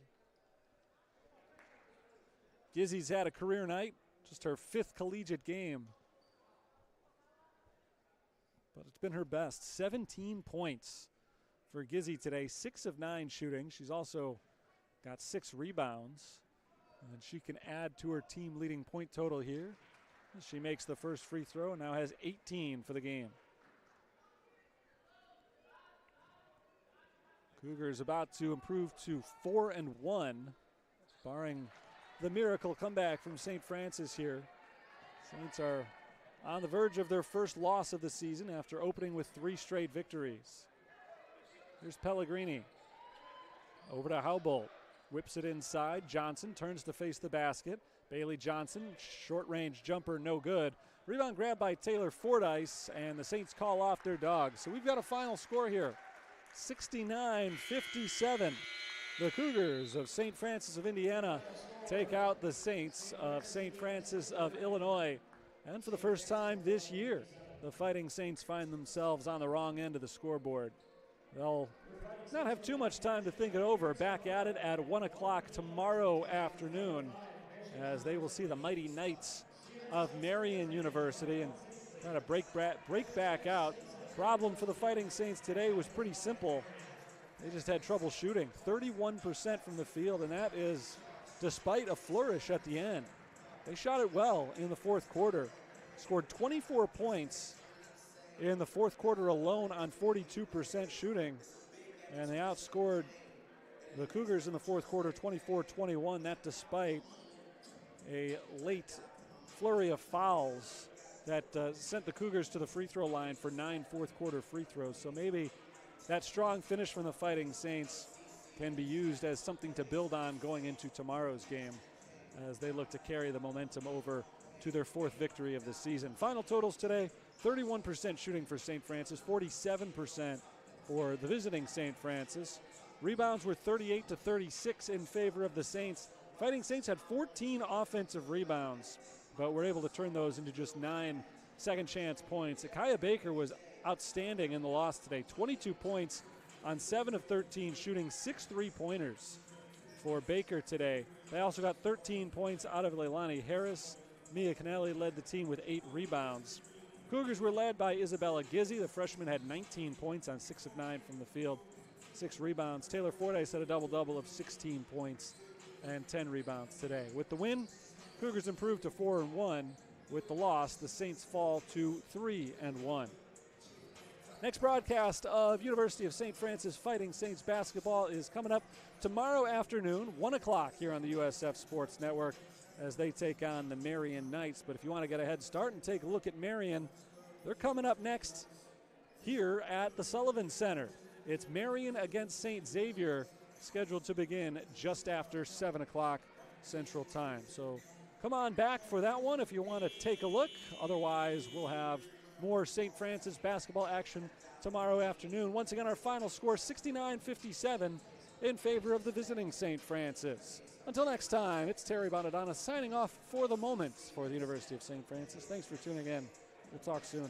Gizzi's had a career night, just her 5th collegiate game. But it's been her best. 17 points for Gizzi today, 6 of 9 shooting. She's also got 6 rebounds. And she can add to her team leading point total here. She makes the first free throw and now has 18 for the game. Cougars about to improve to 4-1, barring the miracle comeback from St. Francis here. Saints are on the verge of their first loss of the season after opening with 3 straight victories. Here's Pellegrini. Over to Haubolt. Whips it inside. Johnson turns to face the basket. Bailey Johnson, short-range jumper, no good. Rebound grab by Taylor Fordyce, and the Saints call off their dog. So we've got a final score here. 69-57. The Cougars of St. Francis of Indiana take out the Saints of St. Francis of Illinois. And for the first time this year, the Fighting Saints find themselves on the wrong end of the scoreboard. They'll not have too much time to think it over. Back at it at 1 o'clock tomorrow afternoon as they will see the Mighty Knights of Marion University and try to break back out. Problem for the Fighting Saints today was pretty simple. They just had trouble shooting. 31% from the field, and that is despite a flourish at the end. They shot it well in the fourth quarter. Scored 24 points in the fourth quarter alone on 42% shooting. And they outscored the Cougars in the fourth quarter 24-21. That despite a late flurry of fouls that sent the Cougars to the free throw line for 9 fourth quarter free throws. So maybe that strong finish from the Fighting Saints can be used as something to build on going into tomorrow's game as they look to carry the momentum over to their 4th victory of the season. Final totals today, 31% shooting for St. Francis, 47% for the visiting St. Francis. Rebounds were 38-36 in favor of the Saints. Fighting Saints had 14 offensive rebounds, but were able to turn those into just 9 second chance points. Kaya Baker was outstanding in the loss today. 22 points, on 7 of 13, shooting 6 3-pointers for Baker today. They also got 13 points out of Leilani Harris. Mia Canelli led the team with 8 rebounds. Cougars were led by Isabella Gizzi. The freshman had 19 points on 6 of 9 from the field, 6 rebounds. Taylor Fordyce had a double-double of 16 points and 10 rebounds today. With the win, Cougars improved to 4-1. With the loss, the Saints fall to 3-1. Next broadcast of University of St. Francis Fighting Saints basketball is coming up tomorrow afternoon, 1 o'clock here on the USF Sports Network as they take on the Marion Knights. But if you want to get a head start and take a look at Marion, they're coming up next here at the Sullivan Center. It's Marion against St. Xavier, scheduled to begin just after 7 o'clock Central Time. So come on back for that one if you want to take a look. Otherwise, we'll have more St. Francis basketball action tomorrow afternoon. Once again, our final score, 69-57 in favor of the visiting St. Francis. Until next time, it's Terry Bonadonna signing off for the moment for the University of St. Francis. Thanks for tuning in. We'll talk soon.